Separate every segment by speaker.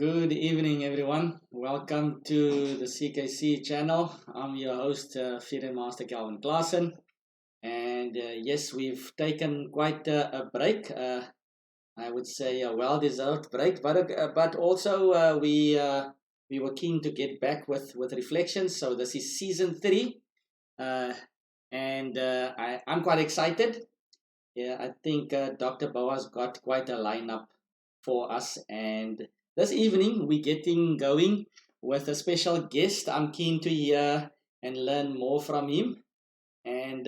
Speaker 1: Good evening, everyone. Welcome to the CKC channel. I'm your host, Feeder Master Calvin Klaassen. And yes, we've taken quite a break. I would say a well-deserved break, but also we were keen to get back with reflections. So this is season three, uh, and I'm quite excited. Yeah, I think Dr. Boa's got quite a lineup for us. And this evening, we're getting going with a special guest. I'm keen to hear and learn more from him. And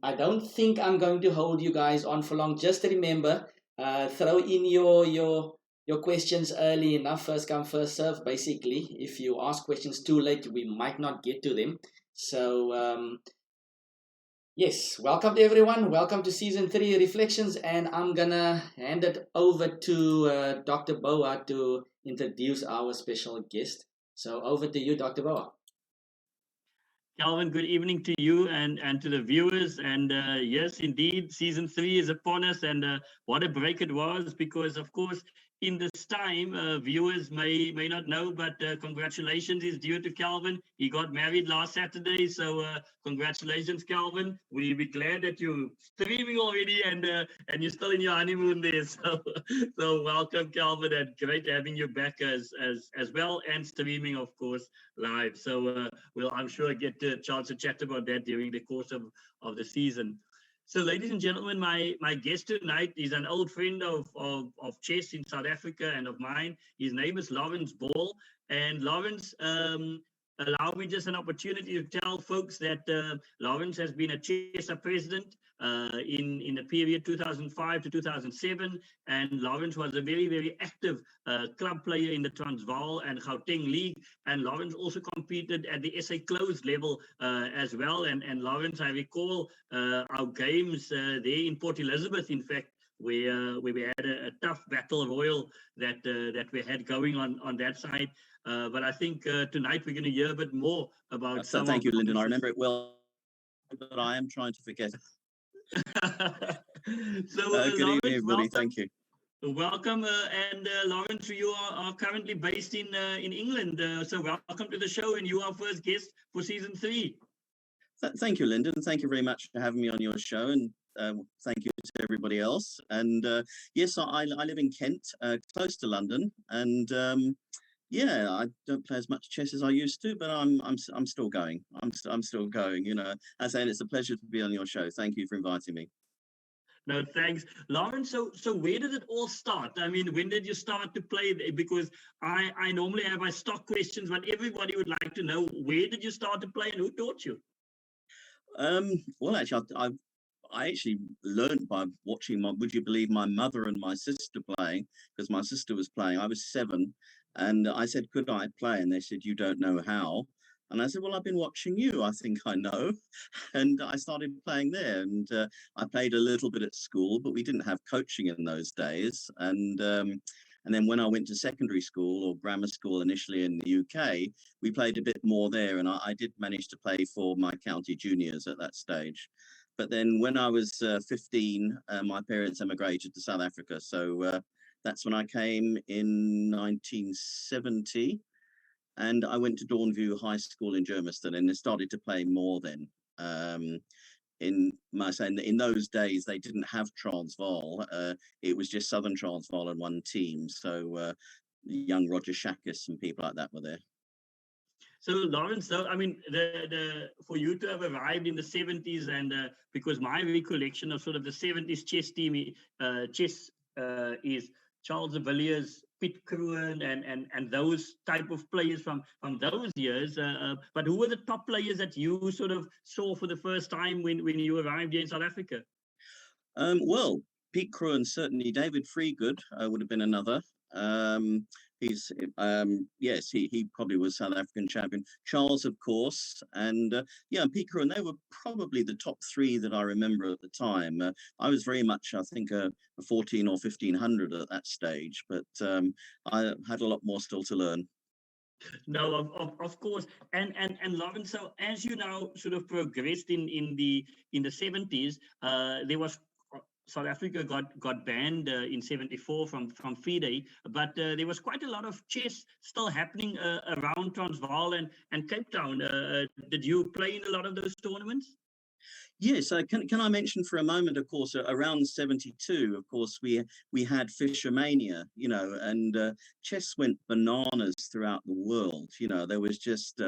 Speaker 1: I don't think I'm going to hold you guys on for long. Just remember, throw in your questions early enough. First come, first serve. Basically, if you ask questions too late, we might not get to them. So yes, welcome to everyone. Welcome to season three reflections, and I'm gonna hand it over to Dr. Boa to introduce our special guest. So over to you, Dr. Boa.
Speaker 2: Calvin, good evening to you and to the viewers. And yes, indeed, season three is upon us. And what a break it was, because, of course, in this time, viewers may not know, but congratulations is due to Calvin. He got married last Saturday. So congratulations, Calvin. We'll be glad that you're streaming already and you're still in your honeymoon there. So welcome, Calvin, and great having you back as well, and streaming, of course, live. So we'll, I'm sure, get a chance to chat about that during the course of the season. So, ladies and gentlemen, my guest tonight is an old friend of chess in South Africa and of mine. His name is Laurence Ball. And Laurence, allow me just an opportunity to tell folks that Laurence has been a chess president in the period 2005 to 2007. And Laurence was a very active club player in the Transvaal and Gauteng League. And Laurence also competed at the SA closed level as well. And Laurence, I recall our games there in Port Elizabeth, in fact, where we had a tough battle royal that we had going on that side. But I think tonight we're going to hear a bit more about
Speaker 3: so thank you, Lyndon. I remember it well, but I am trying to forget.
Speaker 2: So,
Speaker 3: good
Speaker 2: Laurence,
Speaker 3: evening, everybody.
Speaker 2: welcome.
Speaker 3: Thank you.
Speaker 2: Welcome, and Laurence, you are currently based in England. So welcome to the show, and you are first guest for season three.
Speaker 3: Thank you, Lyndon. Thank you very much for having me on your show, and thank you to everybody else. And yes, I live in Kent, close to London, and yeah, I don't play as much chess as I used to, but I'm still going. I'm still going. You know, I say it's a pleasure to be on your show. Thank you for inviting me.
Speaker 2: No, thanks, Laurence. So where did it all start? I mean, when did you start to play? Because I normally have my stock questions, but everybody would like to know, where did you start to play and who taught you?
Speaker 3: Well, actually, I actually learned by watching would you believe, my mother and my sister playing, because my sister was playing. I was 7, and I said, could I play? And they said, you don't know how. And I said, well, I've been watching you. I think I know. And I started playing there. And I played a little bit at school, but we didn't have coaching in those days. And then when I went to secondary school or grammar school initially in the UK, we played a bit more there. And I did manage to play for my county juniors at that stage. But then when I was 15, my parents emigrated to South Africa. So that's when I came in 1970. And I went to Dawnview High School in Germiston and started to play more then. In those days, they didn't have Transvaal. It was just Southern Transvaal and one team. So young Roger Shakis and people like that were there.
Speaker 2: So, Laurence, I mean, for you to have arrived in the 70s, and because my recollection of sort of the 70s chess team is Charles de Villiers, Piet Kruin, and those type of players from those years. But who were the top players that you sort of saw for the first time when you arrived here in South Africa?
Speaker 3: Well, Piet Kruin, certainly. David Freegood would have been another. Yes, he probably was South African champion. Charles, of course, and Piet Kruin. They were probably the top 3 that I remember at the time. I was very much, I think, a 14 or 1500 at that stage, but I had a lot more still to learn.
Speaker 2: No, of course, and Laurence. So as you now sort of progressed in the 70s, there was South Africa got banned in '74 from FIDE, but there was quite a lot of chess still happening around Transvaal and Cape Town. Did you play in a lot of those tournaments?
Speaker 3: Yes, can I mention for a moment, of course, around '72, of course, we had Fishermania, and chess went bananas throughout the world. There was just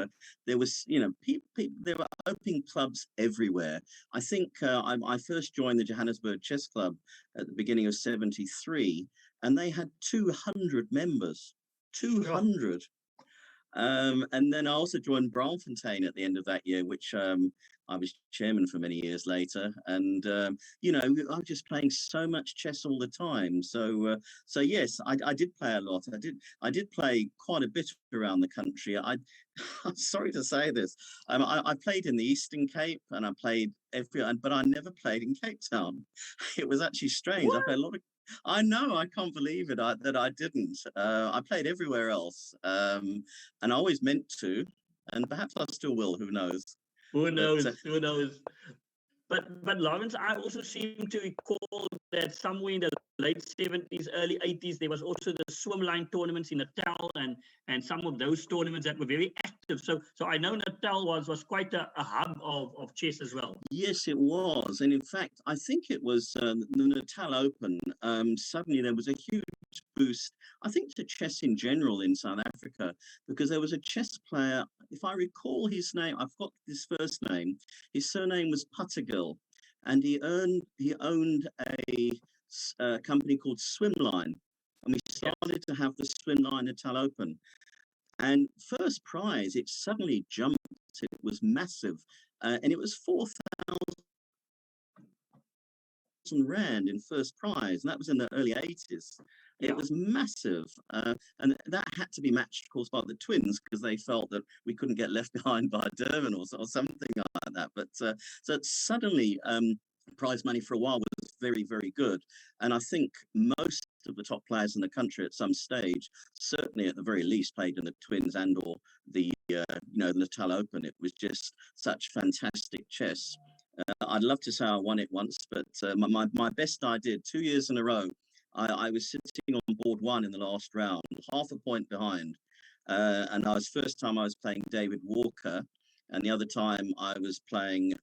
Speaker 3: there was there were opening clubs everywhere. I think I first joined the Johannesburg Chess Club at the beginning of '73, and they had 200 members. 200. And then I also joined Braamfontein at the end of that year, which I was chairman for many years later. And, I was just playing so much chess all the time. So yes, I did play a lot. I did play quite a bit around the country. I'm sorry to say this. I played in the Eastern Cape and I played but I never played in Cape Town. It was actually strange.
Speaker 2: What?
Speaker 3: I played a lot of I know, I can't believe it that I didn't. I played everywhere else, and I always meant to, and perhaps I still will. Who knows?
Speaker 2: Who
Speaker 3: But
Speaker 2: knows? Who knows? But Laurence, I also seem to recall that somewhere in the late '70s, early '80s, there was also the swimline tournaments in Natal and some of those tournaments that were very active. So I know Natal was quite a hub of chess as well.
Speaker 3: yes, it was, and in fact, I think it was the Natal Open. Suddenly, there was a huge boost, I think, to chess in general in South Africa, because there was a chess player. If I recall his name, I've got his first name. His surname was Puttergill, and he owned a company called Swimline, and we started to have the Swimline Natal Open. And first prize, it suddenly jumped. It was massive, and it was 4,000 rand in first prize, and that was in the early '80s. It was massive, and that had to be matched, of course, by the twins because they felt that we couldn't get left behind by Durban or something like that. But so suddenly, prize money for a while was very, very good, and I think most of the top players in the country at some stage, certainly at the very least, played in the twins and or the the Natal Open. It was just such fantastic chess. I'd love to say I won it once, but my best I did 2 years in a row. I was sitting on board one in the last round, half a point behind. And I was first time I was playing David Walker, and the other time I was playing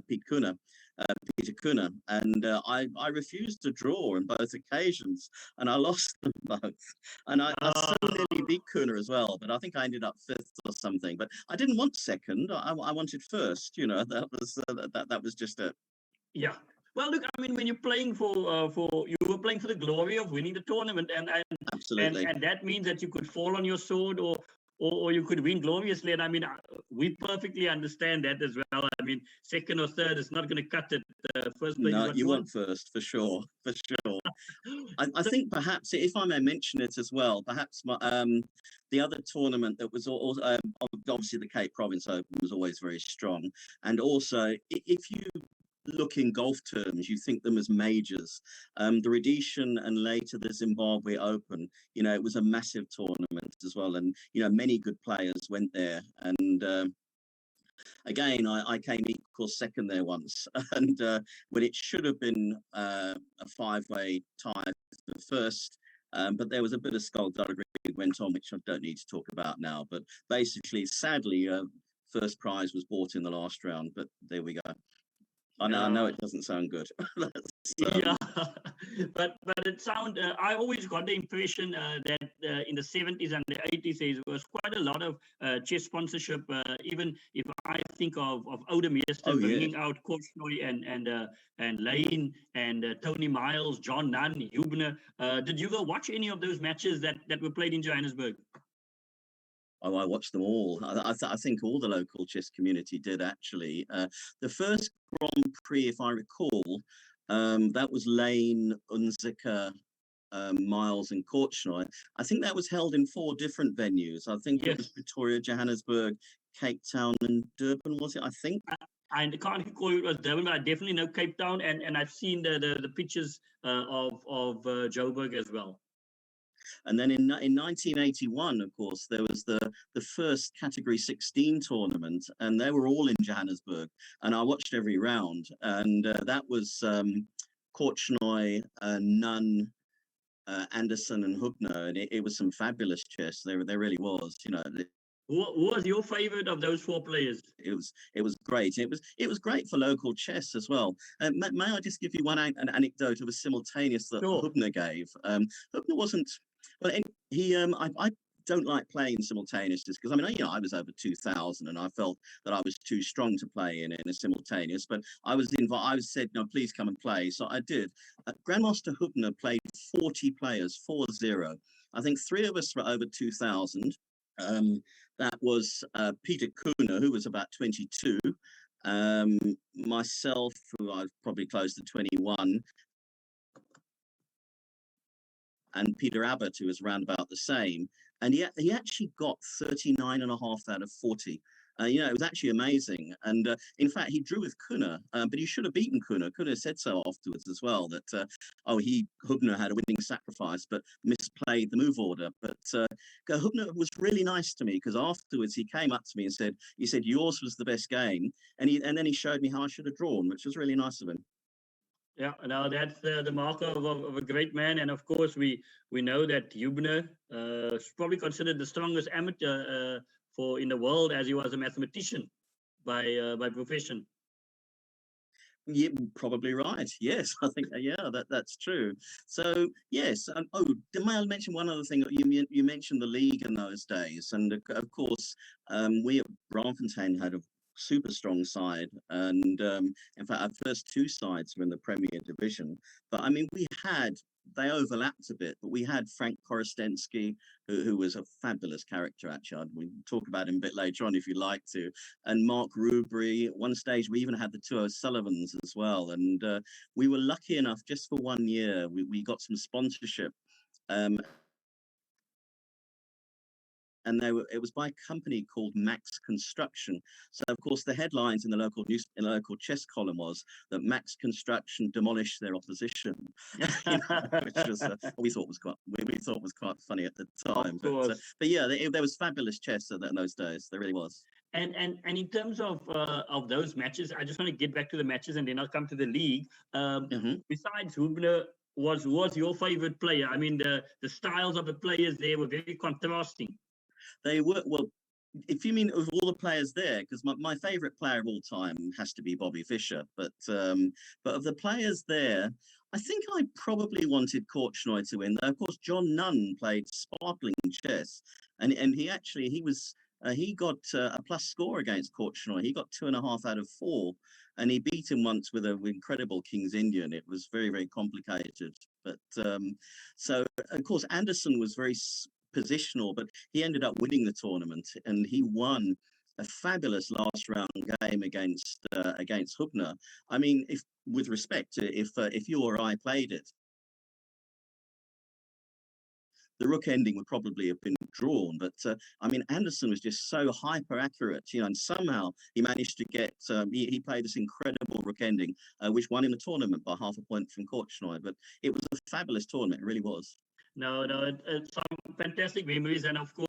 Speaker 3: Pete Kuna, Peter Kuna, and I refused to draw on both occasions, and I lost them both. And I so nearly beat Kuna as well, but I think I ended up fifth or something. But I didn't want second; I wanted first. That was just it.
Speaker 2: Yeah. Well, look, I mean, when you're playing for you were playing for the glory of winning the tournament,
Speaker 3: Absolutely.
Speaker 2: and that means that you could fall on your sword or you could win gloriously. And I mean, we perfectly understand that as well. I mean, second or third is not going to cut it. First place.
Speaker 3: No, you want first for sure, for sure. I think perhaps, if I may mention it as well, perhaps the other tournament that was obviously the Cape Province Open was always very strong, and also if you look in golf terms, you think them as majors. The Rhodesian and later the Zimbabwe Open, it was a massive tournament as well. And, many good players went there. And again, I came equal second there once. And when it should have been a five-way tie for first, but there was a bit of skullduggery went on, which I don't need to talk about now. But basically, sadly, first prize was bought in the last round. But there we go. I know it doesn't sound good.
Speaker 2: Yeah, but it sound. I always got the impression that in the '70s and the '80s there was quite a lot of chess sponsorship. Even if I think of Oude Meester bringing out Korchnoi and Lane and Tony Miles, John Nunn, Hubner. Did you go watch any of those matches that were played in Johannesburg?
Speaker 3: Oh, I watched them all. I think all the local chess community did, actually. The first Grand Prix, if I recall, that was Lane, Unzicker, Miles and Korchnoi. I think that was held in 4 different venues. I think it was Pretoria, Johannesburg, Cape Town and Durban, was it? I think.
Speaker 2: I can't recall it was Durban, but I definitely know Cape Town, and I've seen the pictures of Joburg as well.
Speaker 3: And then in 1981, of course, there was the first Category 16 tournament, and they were all in Johannesburg. And I watched every round, and that was Korchnoi, Nunn, Anderson, and Hubner, and it was some fabulous chess. There really was, you know.
Speaker 2: Who was your favorite of those four players?
Speaker 3: It was great. It was great for local chess as well. May I just give you an anecdote of a simultaneous that
Speaker 2: Sure.
Speaker 3: Hubner gave? Hubner wasn't well. He I don't like playing simultaneous because I mean you know I was over 2000 and I felt that I was too strong to play in a simultaneous. But I was said no, please come and play. So I did. Grandmaster Hubner played 40 players, 40. I think 3 of us were over 2000. That was Peter Kuhner, who was about 22, myself, who I was probably close to 21, and Peter Abbott, who was around about the same. And he actually got 39.5 out of 40. You know, it was actually amazing. And in fact, he drew with Kuhner, but he should have beaten Kuhner. Kuhner said so afterwards as well, that, Hubner had a winning sacrifice, but misplayed the move order. But Hubner was really nice to me because afterwards he came up to me and said, yours was the best game. And then he showed me how I should have drawn, which was really nice of him.
Speaker 2: Yeah, now that's the marker of a great man, and of course we know that Hubner is probably considered the strongest amateur in the world, as he was a mathematician by profession.
Speaker 3: Yeah, probably right. Yes, I think that's true. So yes, may I mention one other thing? You mentioned the league in those days, and of course, we at Braamfontein had a super strong side, and in fact, our first 2 sides were in the Premier Division. But I mean, they overlapped a bit, but we had Frank Korostensky, who was a fabulous character, actually. We can talk about him a bit later on if you'd like to. And Mark Rubery. At one stage, we even had the 2 O'Sullivans as well. And we were lucky enough, just for 1 year, we got some sponsorship. And it was by a company called Max Construction. So of course the headlines in the local chess column was that Max Construction demolished their opposition, which was we thought was quite funny at the time. But yeah, there was fabulous chess in those days. There really was.
Speaker 2: And in terms of those matches, I just want to get back to the matches and then I'll come to the league. Besides Hubner, was your favorite player? I mean, the styles of the players there were very contrasting.
Speaker 3: They were, well, if you mean of all the players there, because my favorite player of all time has to be Bobby Fischer, but of the players there, I think I probably wanted Korchnoi to win. Though, of course, John Nunn played sparkling chess, and he got a plus score against Korchnoi. He got 2.5 out of 4, and he beat him once with an incredible King's Indian. It was very, very complicated. But so, of course, Anderson was very positional, but he ended up winning the tournament, and he won a fabulous last round game against Hubner. I mean, with respect to if you or I played it, the rook ending would probably have been drawn. But I mean, Anderson was just so hyper accurate, you know, and somehow he managed to get. He played this incredible rook ending, which won him the tournament by half a point from Korchnoi. But it was a fabulous tournament. It really was.
Speaker 2: No, it's some fantastic memories, and of course,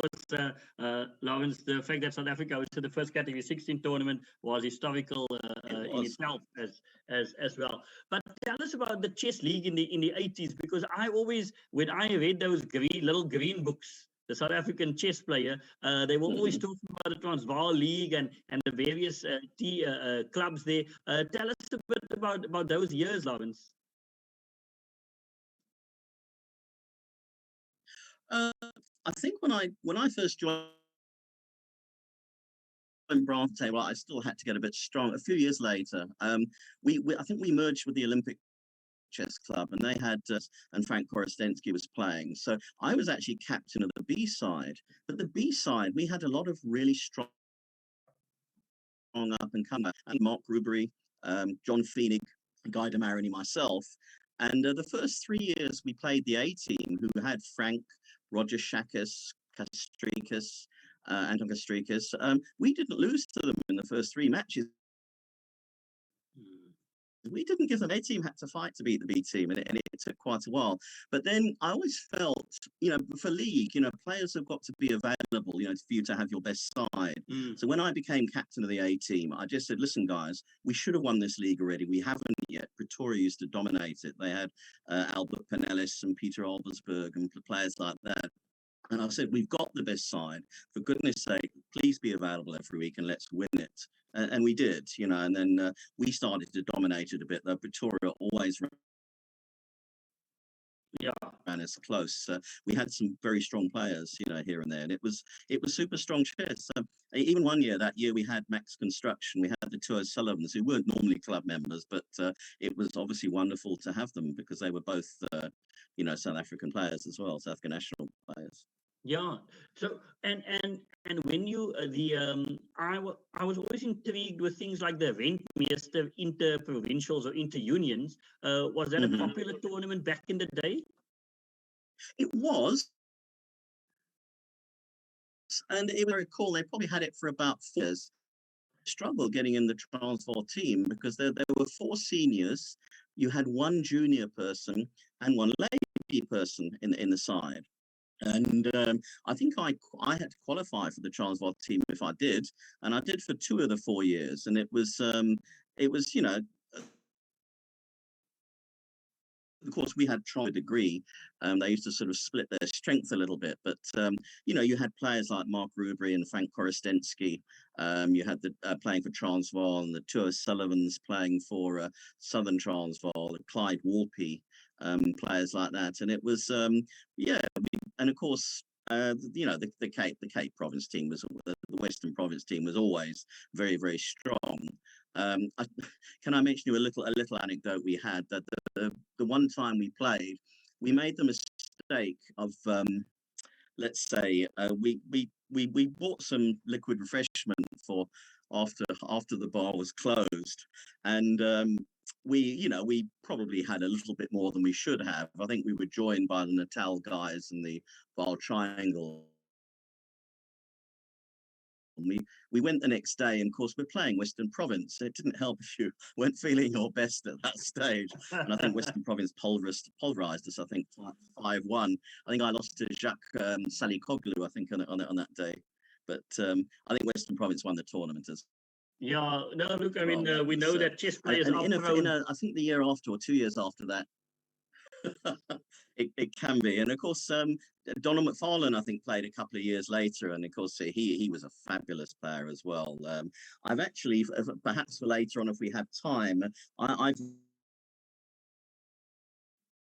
Speaker 2: Laurence, the fact that South Africa was to the first Category 16 tournament was historical in itself as well. But tell us about the chess league in the 80s, because when I read those little green books, the South African chess player, they were always talking about the Transvaal League and the various clubs there. Tell us a bit about those years, Laurence.
Speaker 3: I think when I first joined Braamfontein, well, I still had to get a bit strong. A few years later, I think we merged with the Olympic Chess Club, and they had and Frank Korostensky was playing. So I was actually captain of the B side. But the B side, we had a lot of really strong up and coming, and Mark Rubery, John Feenig, Guy Demarini, myself. And the first 3 years we played the A team, who had Frank, Roger Shakas, Kastrikas, Anton Kastrikas. We didn't lose to them in the first 3 matches. We didn't give them. A team had to fight to beat the B team, and took quite a while. But then I always felt, for league, players have got to be available, for you to have your best side. So when I became captain of the A team, I just said, listen, guys, we should have won this league already. We haven't yet. Pretoria used to dominate it. They had Albert Pinellas and Peter Albersberg and players like that. And I said, we've got the best side. For goodness sake, please be available every week and let's win it. And we did, and then we started to dominate it a bit, though Pretoria always ran us close. We had some very strong players, here and there, and it was super strong chess. Even one year, that year we had Max Construction, we had the two O'Sullivans, who weren't normally club members, but it was obviously wonderful to have them because they were both, South African players as well, South African national players.
Speaker 2: Yeah. So and when you I was always intrigued with things like the Rentmeester inter-provincials or inter-unions. Was that a popular tournament back in the day?
Speaker 3: It was. And if I recall, they probably had it for about 4 years. Struggle getting in the Transvaal team because there were 4 seniors. You had 1 junior person and 1 lady person in the side. And I think I had to qualify for the Transvaal team if I did, and I did for 2 of the 4 years, and it was of course, we had tried a degree. They used to sort of split their strength a little bit, but you had players like Mark Rubery and Frank Korostensky. You had the playing for Transvaal, and the two O'Sullivans playing for Southern Transvaal, Clyde Warpy, players like that. And it was and of course. The Cape Province team the Western Province team was always very, very strong. Can I mention you a little anecdote we had that the one time we played, we made the mistake of let's say we bought some liquid refreshment for after the bar was closed, and we probably had a little bit more than we should have. I think we were joined by the Natal guys and the Bar Triangle. We went the next day, and of course we're playing Western Province. It didn't help if you weren't feeling your best at that stage. And I think Western Province pulverized us. I think 5-1. I think I lost to Jacques Salikoglu, I think, on that day. But I think Western Province won the tournament as.
Speaker 2: Yeah, no, look, I mean, we know that chess players are prone.
Speaker 3: I think the year after or 2 years after that, it can be. And of course, Donald Mcfarlane, I think, played a couple of years later, and of course he was a fabulous player as well. I've actually, perhaps for later on if we have time, I've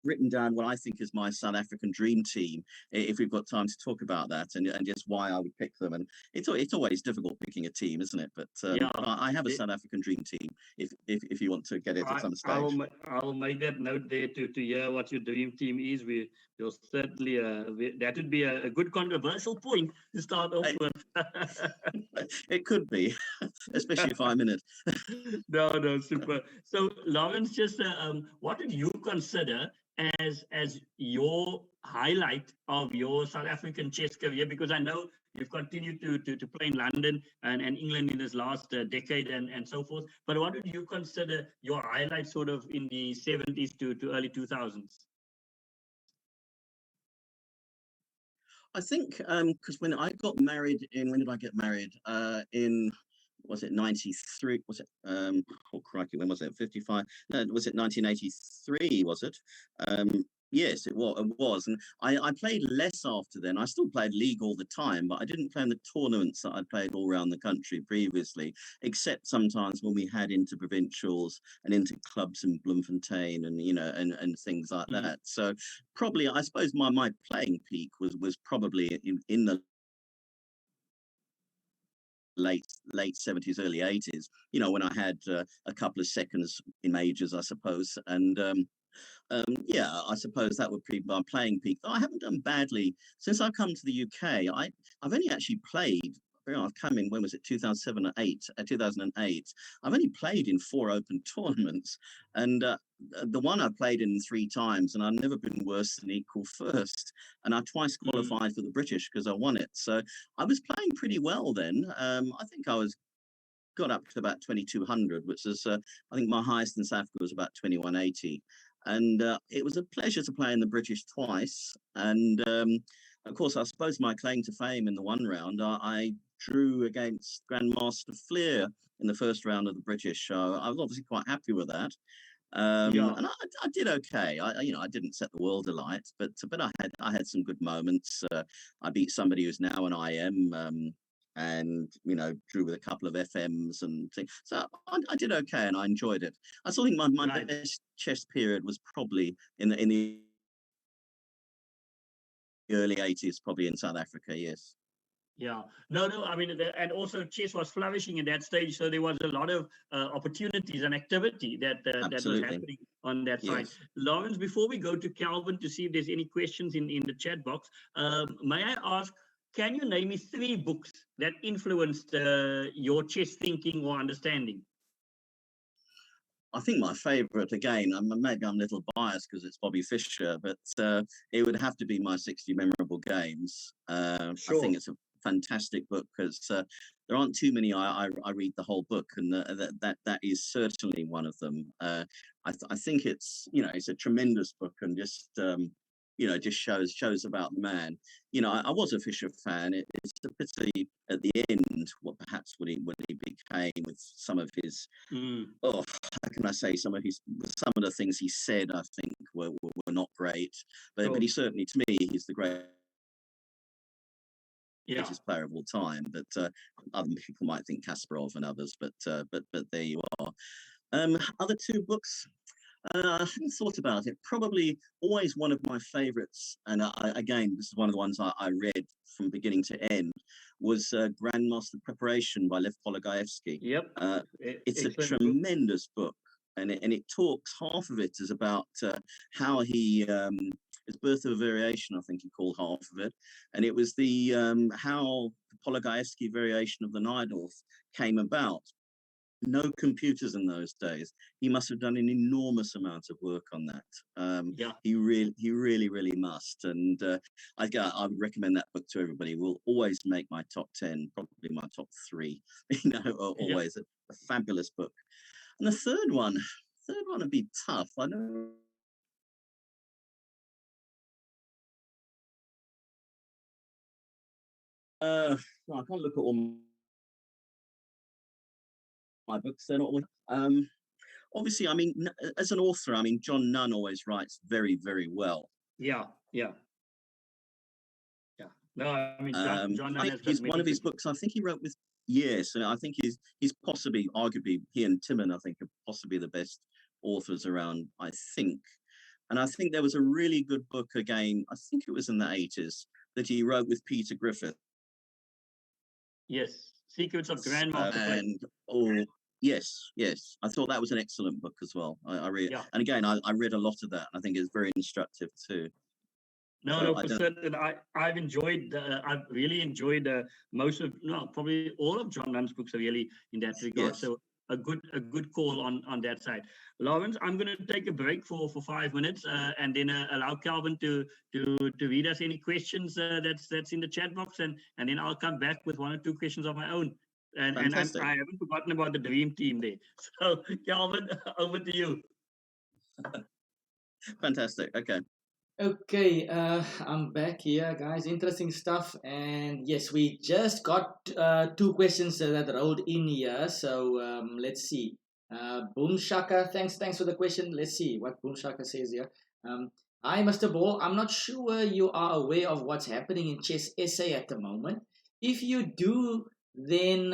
Speaker 3: written down what I think is my South African dream team, if we've got time to talk about that, and just why I would pick them. And it's always difficult picking a team, isn't it? But I have a South African dream team, if you want to get it at some stage.
Speaker 2: I will make that note there to hear what your dream team is. We'll certainly, that would be a good controversial point to start off with.
Speaker 3: It could be, especially if I'm in it.
Speaker 2: No, super. So, Laurence, just what did you consider as your highlight of your South African chess career? Because I know you've continued to play in London and England in this last decade and so forth. But what did you consider your highlight sort of in the 70s to early 2000s?
Speaker 3: I think because when I got married when did I get married? Was it 93? Was it, oh crikey, when was it? 55? No, was it 1983? Was it? Yes, it was. And I played less after then. I still played league all the time, but I didn't play in the tournaments that I played all around the country previously, except sometimes when we had inter-provincials and inter-clubs in Bloemfontein and, and things like that. So probably, I suppose my playing peak was probably in the late 70s, early 80s, when I had a couple of seconds in majors, I suppose. And I suppose that would be my playing peak. I haven't done badly since I've come to the UK. I've only actually played. I've come in, when was it, 2008? I've only played in 4 open tournaments, and the one I played in 3 times, and I've never been worse than equal first. And I twice qualified for the British because I won it. So I was playing pretty well then. I think got up to about 2200, which is I think my highest in South Africa was about 2180. And it was a pleasure to play in the British twice. And of course, I suppose my claim to fame in the one round, I drew against Grandmaster Fleer in the first round of the British. So I was obviously quite happy with that.
Speaker 2: Yeah,
Speaker 3: And I did okay. I didn't set the world alight, but I had some good moments. I beat somebody who's now an IM, and drew with a couple of FMs and things. So I did okay, and I enjoyed it. I still think my
Speaker 2: right.
Speaker 3: best chess period was probably in the early 80s, probably in South Africa. Yes.
Speaker 2: Yeah, no. I mean, and also chess was flourishing in that stage, so there was a lot of opportunities and activity that was
Speaker 3: Absolutely.
Speaker 2: happening on that side.
Speaker 3: Yes.
Speaker 2: Lawrence, before we go to Calvin to see if there's any questions in the chat box, may I ask, can you name me 3 books that influenced your chess thinking or understanding?
Speaker 3: I think my favourite, again, maybe I'm a little biased because it's Bobby Fischer, but it would have to be my 60 Memorable Games. I think
Speaker 2: Sure.
Speaker 3: it's a fantastic book because there aren't too many. I read the whole book, and that is certainly one of them. I think it's a tremendous book, and just shows about the man. I was a Fischer fan. It's a pity at the end what he became with some of his,
Speaker 2: Mm,
Speaker 3: oh, how can I say, some of the things he said, I think were not great. But
Speaker 2: sure.
Speaker 3: he certainly, to me, he's the
Speaker 2: Yeah.
Speaker 3: greatest player of all time. But other people might think Kasparov and others. But there you are. Other 2 books. I hadn't thought about it. Probably always one of my favorites, and again, this is one of the ones I read from beginning to end, was Grandmaster Preparation by Lev Pologaevsky.
Speaker 2: Yep.
Speaker 3: It's a
Speaker 2: Excellent book.
Speaker 3: tremendous book, and it talks, half of it is about how he, his Birth of a Variation, I think he called half of it, and it was the how the Pologaevsky variation of the Najdorf came about. No computers in those days. He must have done an enormous amount of work on that.
Speaker 2: Yeah.
Speaker 3: He really must. And I would recommend that book to everybody. Will always make my top 10, probably my top 3.
Speaker 2: Yeah.
Speaker 3: Always a fabulous book. And the third one would be tough. I know. I can't look at all my books. They're not always. Obviously, I mean, as an author, I mean, John Nunn always writes very, very well.
Speaker 2: Yeah. Yeah. Yeah. No, I mean, John
Speaker 3: I
Speaker 2: Nunn
Speaker 3: think
Speaker 2: has got
Speaker 3: one
Speaker 2: many
Speaker 3: of his
Speaker 2: good.
Speaker 3: books, I think he wrote with, yes, and I think he's possibly, arguably, he and Timon, I think, are possibly the best authors around, I think. And I think there was a really good book again, I think it was in the 80s, that he wrote with Peter Griffith.
Speaker 2: Yes. Secrets of Grandmaster Play.
Speaker 3: And oh, yes, I thought that was an excellent book as well. I read,
Speaker 2: Yeah.
Speaker 3: and again, I read a lot of that. I think it's very instructive too. So
Speaker 2: No,
Speaker 3: I
Speaker 2: for
Speaker 3: don't.
Speaker 2: certain. I've really enjoyed most of, no, probably all of John Nunn's books are really in that regard.
Speaker 3: Yes,
Speaker 2: So a good call on that side. Lawrence, I'm going to take a break for 5 minutes and then allow Calvin to read us any questions that's in the chat box, and then I'll come back with 1 or 2 questions of my own. And
Speaker 3: fantastic,
Speaker 2: I haven't forgotten about the dream team there. So Calvin, over to you.
Speaker 3: fantastic. Okay.
Speaker 1: Okay, I'm back here, guys. Interesting stuff. And yes, we just got 2 questions that rolled in here. So let's see. Boom Shaka, thanks for the question. Let's see what Boom Shaka says here. Um, Hi, Mr. Ball. I'm not sure you are aware of what's happening in Chess SA at the moment. If you do, then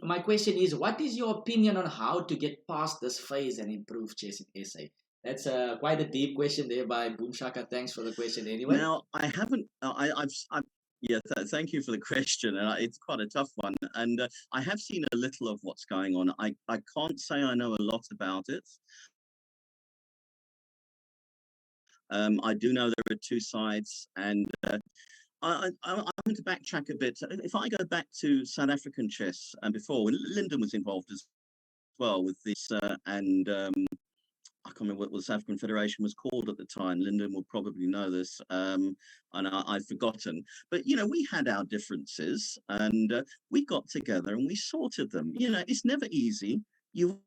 Speaker 1: my question is, what is your opinion on how to get past this phase and improve chess in SA? That's quite a deep question there by Boom Shaka. Thanks for the question anyway.
Speaker 3: Now, I haven't. Yeah. Thank you for the question, and it's quite a tough one. And I have seen a little of what's going on. I can't say I know a lot about it. I do know there are 2 sides, and I'm going to backtrack a bit. If I go back to South African chess, and before when Lyndon was involved as well with this, and I can't remember what the South African Federation was called at the time. Lyndon will probably know this, and I've forgotten. But we had our differences, and we got together and we sorted them. It's never easy. You've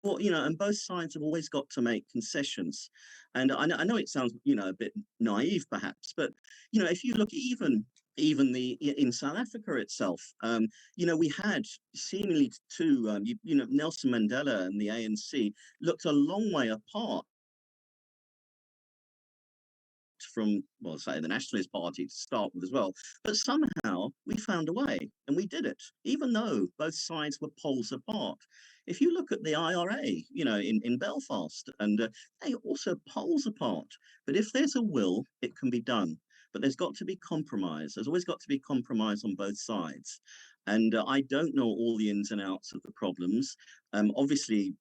Speaker 3: and both sides have always got to make concessions. And I know it sounds, a bit naive perhaps, but, if you look even in South Africa itself, we had seemingly two, Nelson Mandela and the ANC looked a long way apart from, well, say the Nationalist Party to start with as well. But somehow we found a way and we did it, even though both sides were poles apart. If you look at the IRA, in Belfast, and they also poles apart. But if there's a will, it can be done. But there's got to be compromise. There's always got to be compromise on both sides. And I don't know all the ins and outs of the problems. Obviously,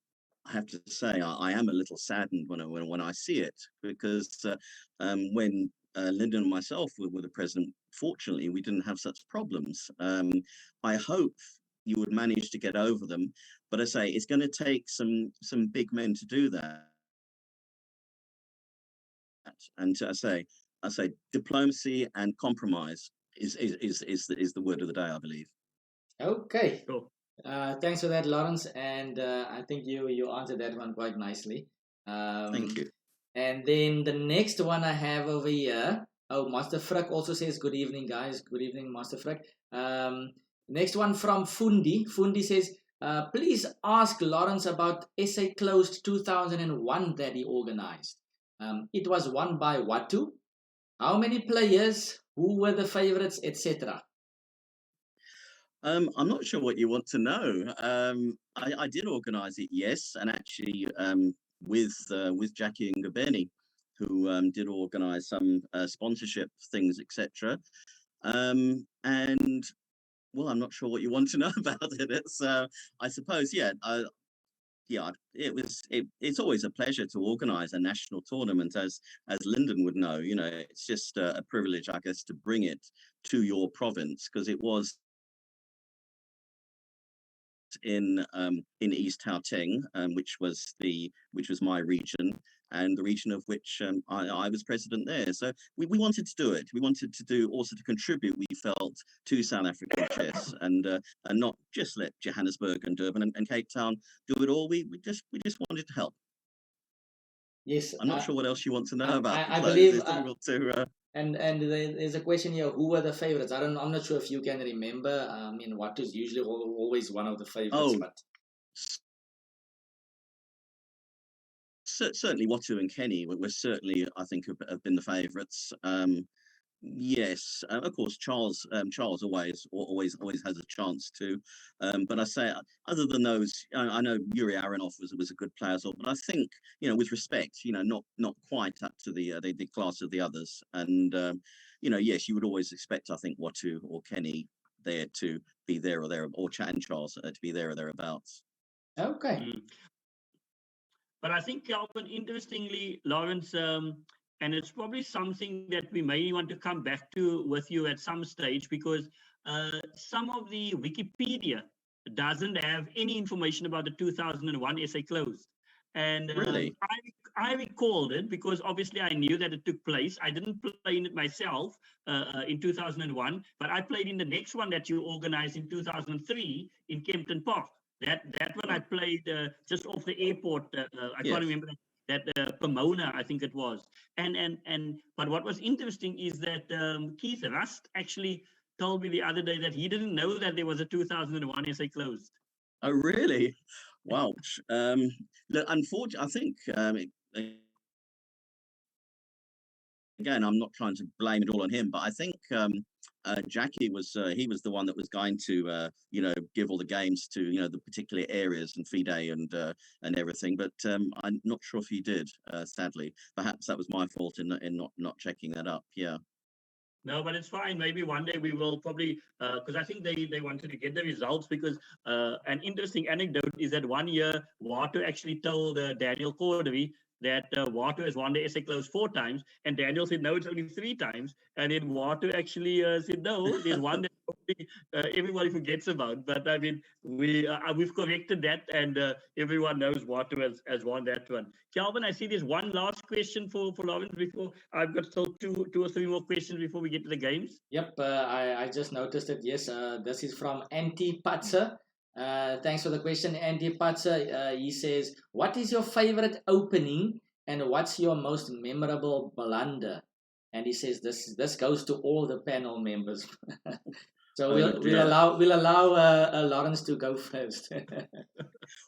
Speaker 3: I have to say I am a little saddened when I see it, because when Lyndon and myself were the president, fortunately we didn't have such problems. I hope you would manage to get over them, but I say it's going to take some big men to do that. And I say diplomacy and compromise is the word of the day, I believe.
Speaker 1: Okay.
Speaker 2: Cool.
Speaker 1: Thanks for that, Laurence, and I think you answered that one quite nicely.
Speaker 3: Thank you.
Speaker 1: And then the next one I have over here. Oh, Master Frick also says, good evening, guys. Good evening, Master Frick. Next one from Fundi. Fundi says, please ask Laurence about SA Closed 2001 that he organized. It was won by Watu. How many players? Who were the favorites, etc.?
Speaker 3: I'm not sure what you want to know. I did organise it, yes, and actually with Jackie and Gabeni, who did organise some sponsorship things, etc. And well, I'm not sure what you want to know about it. It's I suppose, it's always a pleasure to organise a national tournament, as Lyndon would know. It's just a privilege, I guess, to bring it to your province, because it was in East Gauteng, which was my region, and the region of which I was president there. So we wanted to do it. We wanted to also to contribute, we felt, to South African chess, and not just let Johannesburg and Durban and Cape Town do it all. We just wanted to help.
Speaker 1: Yes.
Speaker 3: I'm not sure what else you want to know about.
Speaker 1: I believe.
Speaker 3: And
Speaker 1: there's a question here. Who were the favorites? I'm not sure if you can remember. What is usually always one of the favorites, but
Speaker 3: certainly Watu and Kenny were certainly, I think, have been the favourites. Yes, of course, Charles always has a chance to. But I say, other than those, I know Yuri Aronov was a good player as well. But I think, with respect, not quite up to the class of the others. And yes, you would always expect, I think, Watu or Kenny there to be there or there, or Charles to be there or thereabouts.
Speaker 1: Okay.
Speaker 2: But I think, Calvin, interestingly, Laurence, and it's probably something that we may want to come back to with you at some stage, because some of the Wikipedia doesn't have any information about the 2001 SA Closed. And
Speaker 3: really?
Speaker 2: I recalled it because obviously I knew that it took place. I didn't play in it myself in 2001, but I played in the next one that you organized in 2003 in Kempton Park. That one I played just off the airport. I can't remember that Pomona, I think it was. But what was interesting is that Keith Rust actually told me the other day that he didn't know that there was a 2001 SA Closed.
Speaker 3: Oh, really? Wow. Look, unfortunately, I think again, I'm not trying to blame it all on him, but I think Jackie was the one that was going to give all the games to the particular areas and FIDE and everything. But I'm not sure if he did. Sadly, perhaps that was my fault in not checking that up. Yeah.
Speaker 2: No, but it's fine. Maybe one day we will probably, because I think they wanted to get the results, because an interesting anecdote is that one year Watu actually told Daniel Cordery that Watu has won the SA Closed 4 times, and Daniel said, no, it's only 3 times. And then Watu actually said, no, there's one that probably, everybody forgets about. But I mean, we've corrected that, and everyone knows Watu has won that one. Calvin, I see there's one last question for Laurence before. I've got still two or three more questions before we get to the games.
Speaker 1: Yep, I just noticed it. Yes, this is from Anti Patser. Thanks for the question, Andy Patzer. He says, "What is your favorite opening, and what's your most memorable blunder?" And he says this goes to all the panel members. So
Speaker 3: Oh dear.
Speaker 1: we'll allow Lawrence to go first.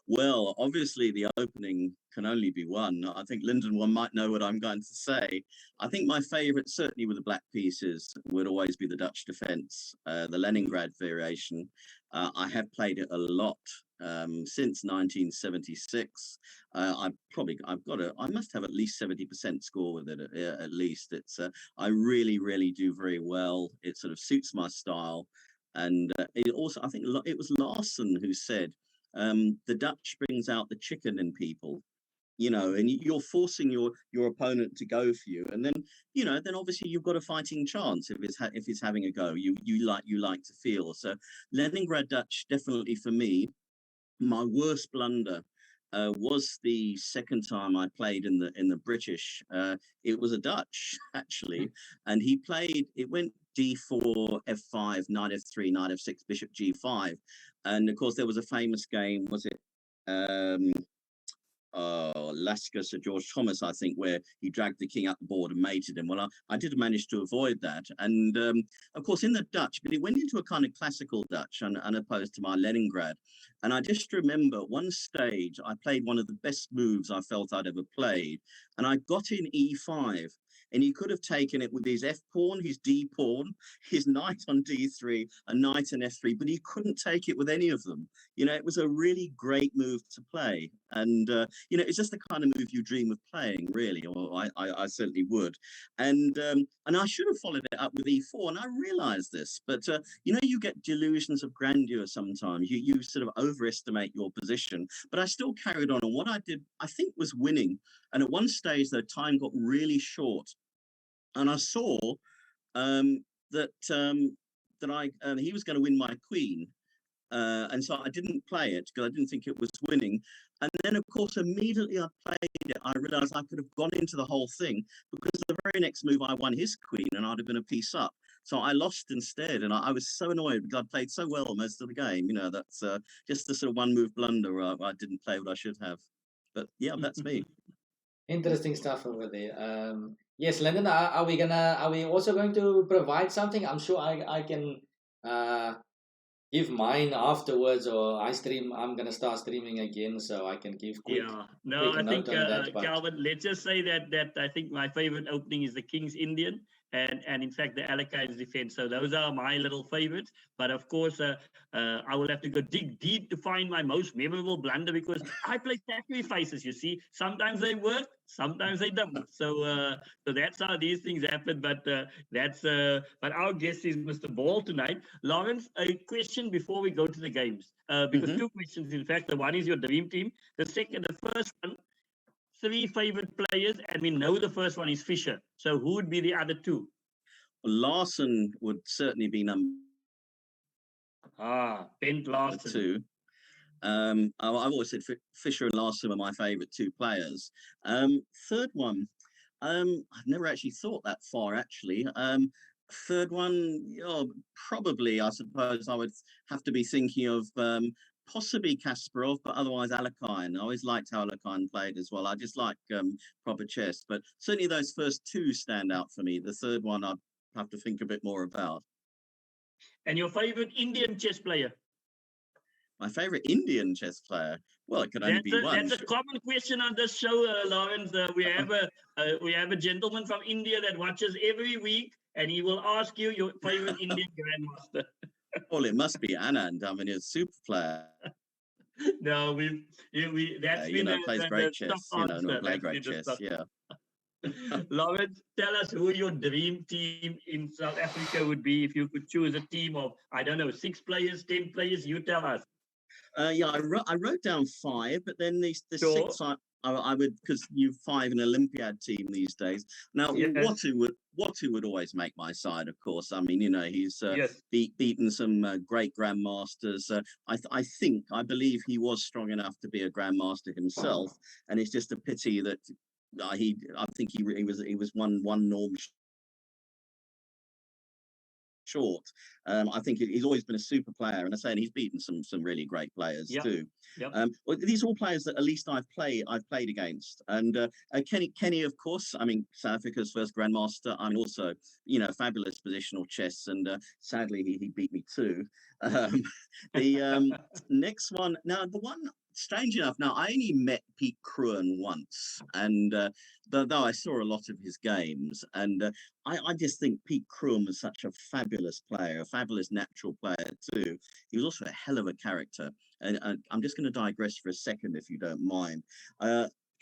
Speaker 3: Well, obviously the opening can only be one. I think Lyndon one might know what I'm going to say. I think my favourite, certainly with the black pieces, would always be the Dutch defence, the Leningrad variation. I have played it a lot since 1976. I must have at least 70% score with it at least. I really, really do very well. It sort of suits my style. And it also, I think it was Larson who said, the Dutch brings out the chicken in people, and you're forcing your opponent to go for you, and then obviously you've got a fighting chance if it's having a go. You like to feel so. Leningrad Dutch definitely for me. My worst blunder was the second time I played in the British. It was a Dutch actually, and he played. It went d4, f5, knight f3, knight f6, bishop g5, and of course there was a famous game. Was it? Lasker, Sir George Thomas, I think, where he dragged the king up the board and mated him. Well, I did manage to avoid that. And of course, in the Dutch, but it went into a kind of classical Dutch and opposed to my Leningrad. And I just remember one stage, I played one of the best moves I felt I'd ever played. And I got in e5. And he could have taken it with his f pawn, his d pawn, his knight on d3, a knight on f3, but he couldn't take it with any of them. It was a really great move to play. And, it's just the kind of move you dream of playing, really, or I certainly would. And I should have followed it up with e4, and I realized this. But, you get delusions of grandeur sometimes. You sort of overestimate your position. But I still carried on. And what I did, I think, was winning. And at one stage, the time got really short. And I saw that he was going to win my queen. And so I didn't play it because I didn't think it was winning. And then, of course, immediately I played it, I realized I could have gone into the whole thing because the very next move I won his queen and I'd have been a piece up. So I lost instead. And I was so annoyed because I played so well most of the game. That's just the sort of one move blunder where I didn't play what I should have. But yeah, that's me.
Speaker 1: Interesting stuff over there. Yes, Lyndon, are we also going to provide something? I'm sure I can give mine afterwards, or I'm gonna start streaming again, so I can give quick
Speaker 2: I think
Speaker 1: note on that. But
Speaker 2: Calvin, let's just say that I think my favorite opening is the King's Indian, and in fact the Alakai's defense. So those are my little favorites. But of course, I will have to go dig deep to find my most memorable blunder because I play sacrifices. You see, sometimes they work, sometimes they don't. So that's how these things happen. But but our guest is Mr. Ball tonight. Laurence, a question before we go to the games. Because two questions, in fact. The one is your dream team. The first one, 3 favorite players, and we know the first one is Fischer. So who would be the other 2?
Speaker 3: Larson would certainly be number
Speaker 2: Bent Larson.
Speaker 3: 2. I've always said Fischer and Larson are my favourite 2 players. Third one, I've never actually thought that far, actually. Third one, probably, I suppose I would have to be thinking of possibly Kasparov, but otherwise Alakine. I always liked how Alakine played as well. I just like proper chess, but certainly those first 2 stand out for me. The third one I'd have to think a bit more about.
Speaker 2: And your favorite Indian chess player?
Speaker 3: My favorite Indian chess player? Well, it could only be one.
Speaker 2: That's a common question on this show, Laurence. We have a gentleman from India that watches every week, and he will ask you your favorite Indian grandmaster.
Speaker 3: Well, it must be Anand. I mean, he's a super player.
Speaker 2: No, that's been
Speaker 3: plays great chess.
Speaker 2: Not
Speaker 3: play great chess. Yeah.
Speaker 2: Laurence, tell us who your dream team in South Africa would be if you could choose a team of, I don't know, 6 players, 10 players. You tell us.
Speaker 3: I wrote down 5, but then the
Speaker 2: Sure.
Speaker 3: 6 I would, because you've 5 an Olympiad team these days. Now, yes. Watu would always make my side, of course. I mean, he's
Speaker 2: yes.
Speaker 3: beaten some great grandmasters. I believe he was strong enough to be a grandmaster himself, and it's just a pity that he was one norm short. I think he's always been a super player, and he's beaten some really great players too. Well, these are all players that at least I've played against, and Kenny, of course. I mean, South Africa's first grandmaster. I mean, also, fabulous positional chess, and sadly he beat me too. The next one, now the one, strange enough, now I only met Pete Cruan once, and though I saw a lot of his games, and I just think Pete Cruan was such a fabulous player, a fabulous natural player too. He was also a hell of a character, and I'm just going to digress for a second, if you don't mind.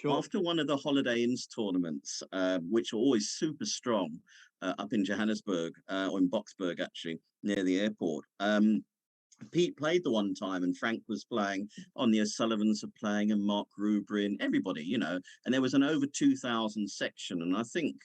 Speaker 2: Sure.
Speaker 3: After one of the Holiday Inns tournaments, which are always super strong, up in Johannesburg, or in Boksburg actually, near the airport. Pete played the one time, and Frank was playing, on the O'Sullivans were playing, and Mark Rubery, and everybody, and there was an over 2,000 section, and I think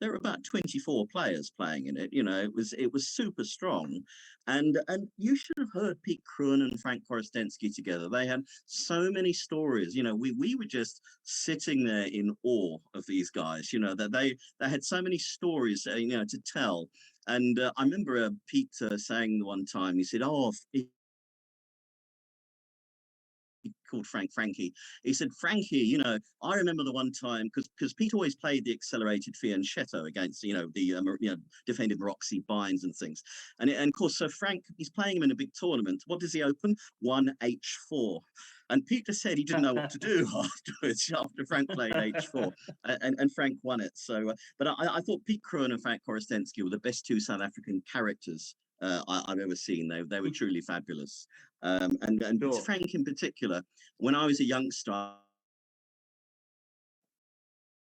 Speaker 3: there were about 24 players playing in it. It was super strong, and you should have heard Pete Cruan and Frank Korostensky together. They had so many stories. We were just sitting there in awe of these guys. That they had so many stories, to tell. And I remember Pete saying the one time, he said, "Oh," he called Frankie. He said, "Frankie, I remember the one time," because Pete always played the accelerated fianchetto against, the defended Roxy Bynes and things. And of course, so Frank, he's playing him in a big tournament. What does he open? 1H4. And Pete just said he didn't know what to do afterwards, after Frank played H4, and Frank won it. So, but I thought Pete Cruan and Frank Korostensky were the best two South African characters I've ever seen. They were truly fabulous. And
Speaker 2: Sure.
Speaker 3: Frank in particular, when I was a youngster,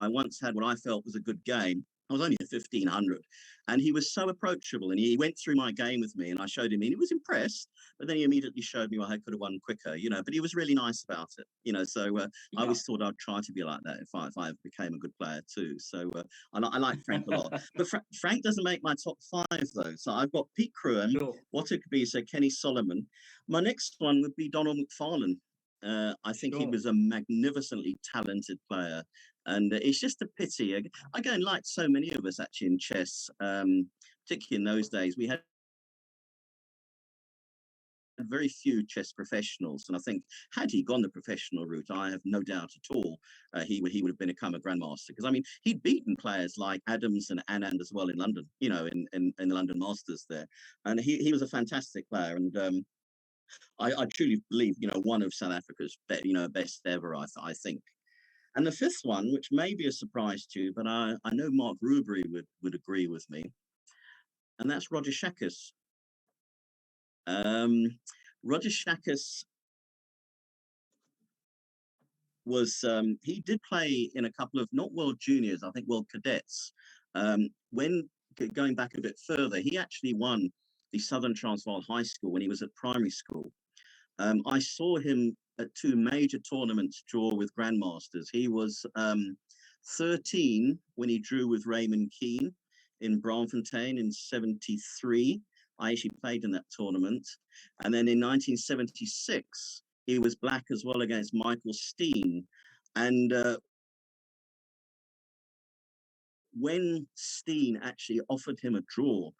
Speaker 3: I once had what I felt was a good game. I was only a 1500, and he was so approachable, and he went through my game with me, and I showed him, and he was impressed, but then he immediately showed me I could have won quicker, but he was really nice about it, so I always thought I'd try to be like that if I became a good player too. So I like Frank a lot, but Frank doesn't make my top 5 though. So I've got Pete Cruan,
Speaker 2: Sure.
Speaker 3: Walter Kabisa, Kenny Solomon. My next one would be Donald Mcfarlane. I think he was a magnificently talented player, and it's just a pity. Again, like so many of us actually in chess, particularly in those days, we had very few chess professionals, and I think had he gone the professional route, I have no doubt at all he would have become a grandmaster, because I mean he'd beaten players like Adams and Anand as well in London, in the London Masters there, and he was a fantastic player, and I truly believe, one of South Africa's best ever, I think. And the 5th one, which may be a surprise to you, but I know Mark Rubery would agree with me, and that's Roger Shakis. Roger Shakis was, he did play in a couple of, not World Juniors, I think World Cadets. When going back a bit further, he actually won the Southern Transvaal High School when he was at primary school. I saw him at 2 major tournaments draw with grandmasters. He was 13 when he drew with Raymond Keane in Braamfontein in 73. I actually played in that tournament. And then in 1976, he was black as well against Michael Steen. And when Steen actually offered him a draw,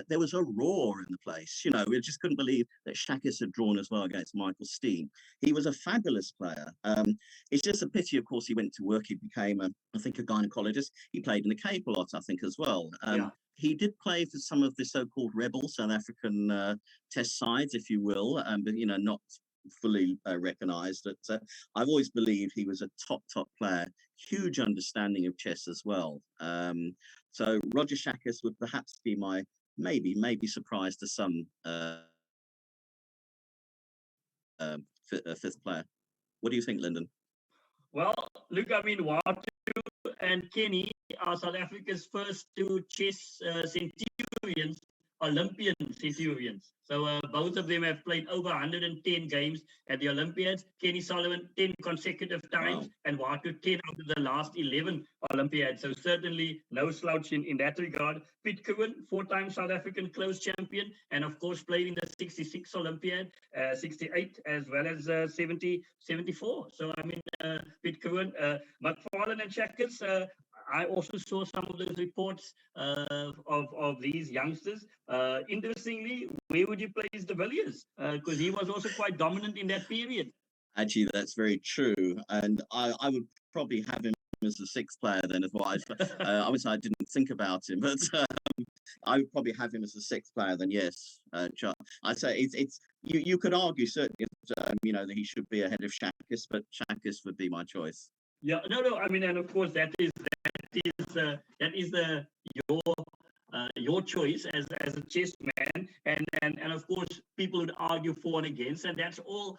Speaker 3: there was a roar in the place. We just couldn't believe that Shakis had drawn as well against Michael Steen. He was a fabulous player. It's just a pity, of course, he went to work. He became, I think, a gynecologist. He played in the Cape a lot, I think, as well. He did play for some of the so-called rebel South African test sides, if you will, but, not fully recognised. But I've always believed he was a top player, huge understanding of chess as well. So Roger Shakis would perhaps be my maybe surprise to some 5th player. What do you think, Lyndon?
Speaker 2: Well, look, I mean, Walter and Kenny are South Africa's first 2 chess centurions, Olympian centurions. So both of them have played over 110 games at the Olympiads. Kenny Solomon 10 consecutive times, wow, and Walter 10 out of the last 11 Olympiads. So certainly no slouch in that regard. Pete Cruan, 4-time South African close champion, and of course played in the 66 Olympiad, 68 as well as 70, 74. So I mean, Pete Cruan, Mcfarlane and Shakis, I also saw some of those reports of these youngsters. Interestingly, where would you place de Villiers? Because he was also quite dominant in that period.
Speaker 3: Actually, that's very true, and I would probably have him as the sixth player then as well. Obviously, I didn't think about him, but I would probably have him as the sixth player. Then yes, I'd say it's you could argue certainly that he should be ahead of Shakis, but Shakis would be my choice.
Speaker 2: Yeah, no. I mean, and of course that is your choice as a chess man, and of course people would argue for and against, and that's all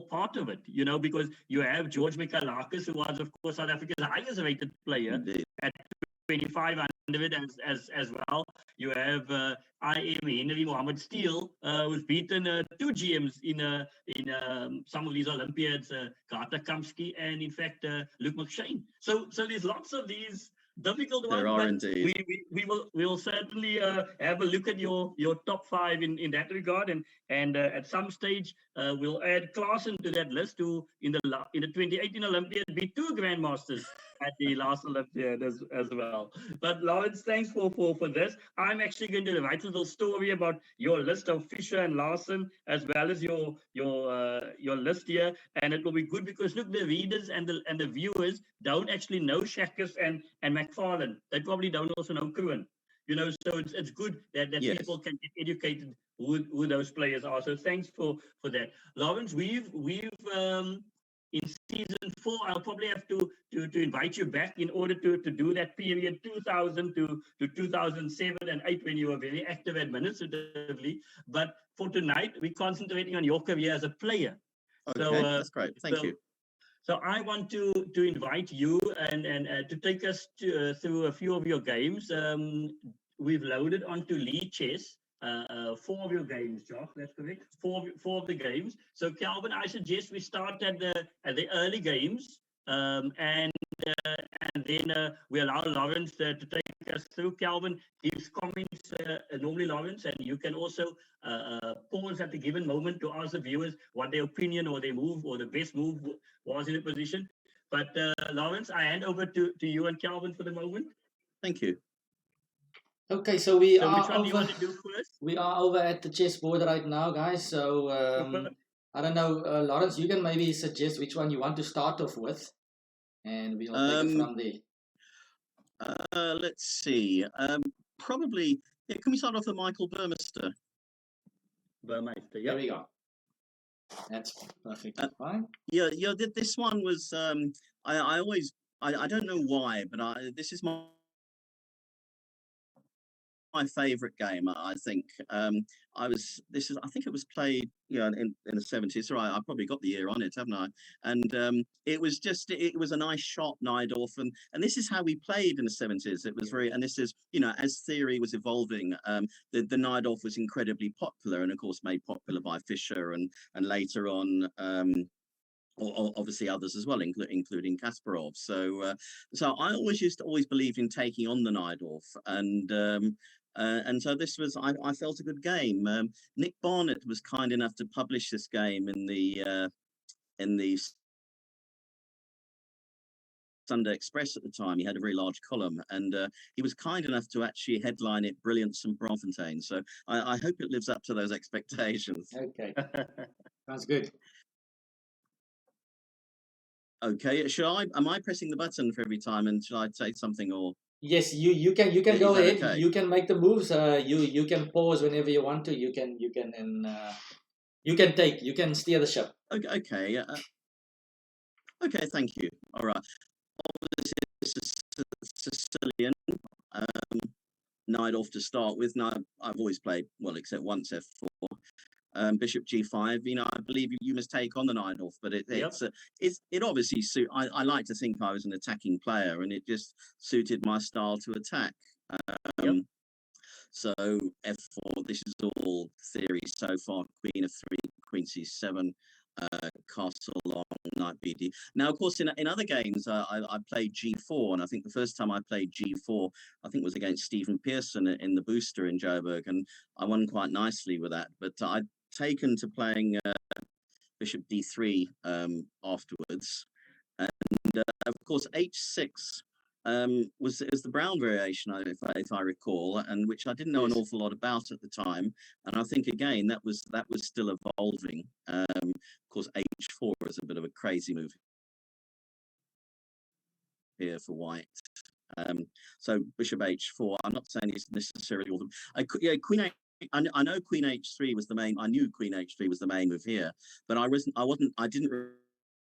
Speaker 2: part of it, because you have George Mcfarlane, who was of course South Africa's highest rated player.
Speaker 3: Indeed.
Speaker 2: At 2500 as well. You have I.M. Henry Mohammed Steele, who's beaten two GMs in some of these Olympiads, Carter Kamsky and in fact Luke McShane. So there's lots of these difficult ones.
Speaker 3: There are indeed.
Speaker 2: We will certainly have a look at your top five in that regard, and at some stage we'll add Klaasen to that list, who in the 2018 Olympiad beat two grandmasters at the last Olympiad as well. But Laurence, thanks for this. I'm actually going to write a little story about your list of Fischer and Larsen, as well as your list here, and it will be good because look, the readers and the viewers don't actually know Shakis and Mcfarlane. They probably don't also know Kruin. So it's good that
Speaker 3: Yes.
Speaker 2: People can get educated who those players are. So thanks for that, Laurence. We've in season 4, I'll probably have to invite you back in order to do that period 2000 to 2007 and 8 when you were very active administratively. But for tonight, we're concentrating on your career as a player.
Speaker 3: Okay, that's great. Thank you.
Speaker 2: So I want to invite you and to take us through a few of your games. We've loaded onto Lee Chess 4 of your games, Josh. That's correct. Four of the games. So Calvin, I suggest we start at the early games, and then we allow Laurence to take us through. Calvin gives comments normally, Laurence, and you can also pause at the given moment to ask the viewers what their opinion or their move or the best move was in a position. But Laurence, I hand over to you and Calvin for the moment.
Speaker 3: Thank you.
Speaker 1: Okay, so
Speaker 2: which one do you want to do first?
Speaker 1: We are over at the chessboard right now, guys. So I don't know, Laurence, you can maybe suggest which one you want to start off with, and we'll take it from there.
Speaker 3: Let's see. Probably. Yeah, can we start off with Michael Burmester?
Speaker 2: Burmester, yeah.
Speaker 1: There we go. That's perfectly fine.
Speaker 3: Yeah. This one was. I always. I don't know why, but this is my favorite game. I think I think it was played in the 70s. Right, I probably got the year on it, haven't I? And it was a nice shot, Najdorf, and this is how we played in the 70s. It was very, and this is as theory was evolving, the Najdorf was incredibly popular, and of course made popular by Fischer and later on obviously others as well, including Kasparov. So I always believed in taking on the Najdorf, and so this was, I felt a good game. Nick Barnett was kind enough to publish this game in the Sunday Express at the time. He had a very large column, and he was kind enough to actually headline it Brilliance and Braunfontein. So I hope it lives up to those expectations.
Speaker 1: Okay, sounds good.
Speaker 3: Okay, am I pressing the button for every time, and should I say something or?
Speaker 1: Yes, you can go ahead.
Speaker 3: Okay?
Speaker 1: You can make the moves. You can pause whenever you want to. You can steer the ship.
Speaker 3: Okay. Okay. Thank you. All right. This is Sicilian. Najdorf to start with. Now I've always played except once F4. Bishop G5. I believe you must take on the Najdorf, but it obviously suit. I like to think I was an attacking player, and it just suited my style to attack. So F4. This is all theory so far. Queen F3, Queen C7, castle long, knight BD. Now, of course, in other games, I played G4, and I think the first time I played G4, I think was against Stephen Pearson in the Booster in Joburg, and I won quite nicely with that. But I'd taken to playing Bishop D3 afterwards, and of course H6 was the brown variation, if I recall, and which I didn't know an
Speaker 1: Yes.
Speaker 3: awful lot about at the time. And I think again that was still evolving. Of course, H4 is a bit of a crazy move here for white. So Bishop H4. I'm not saying it's necessarily all the. Yeah, Queen H. I know Queen H3 was the main. I knew Queen H3 was the main move here, but I didn't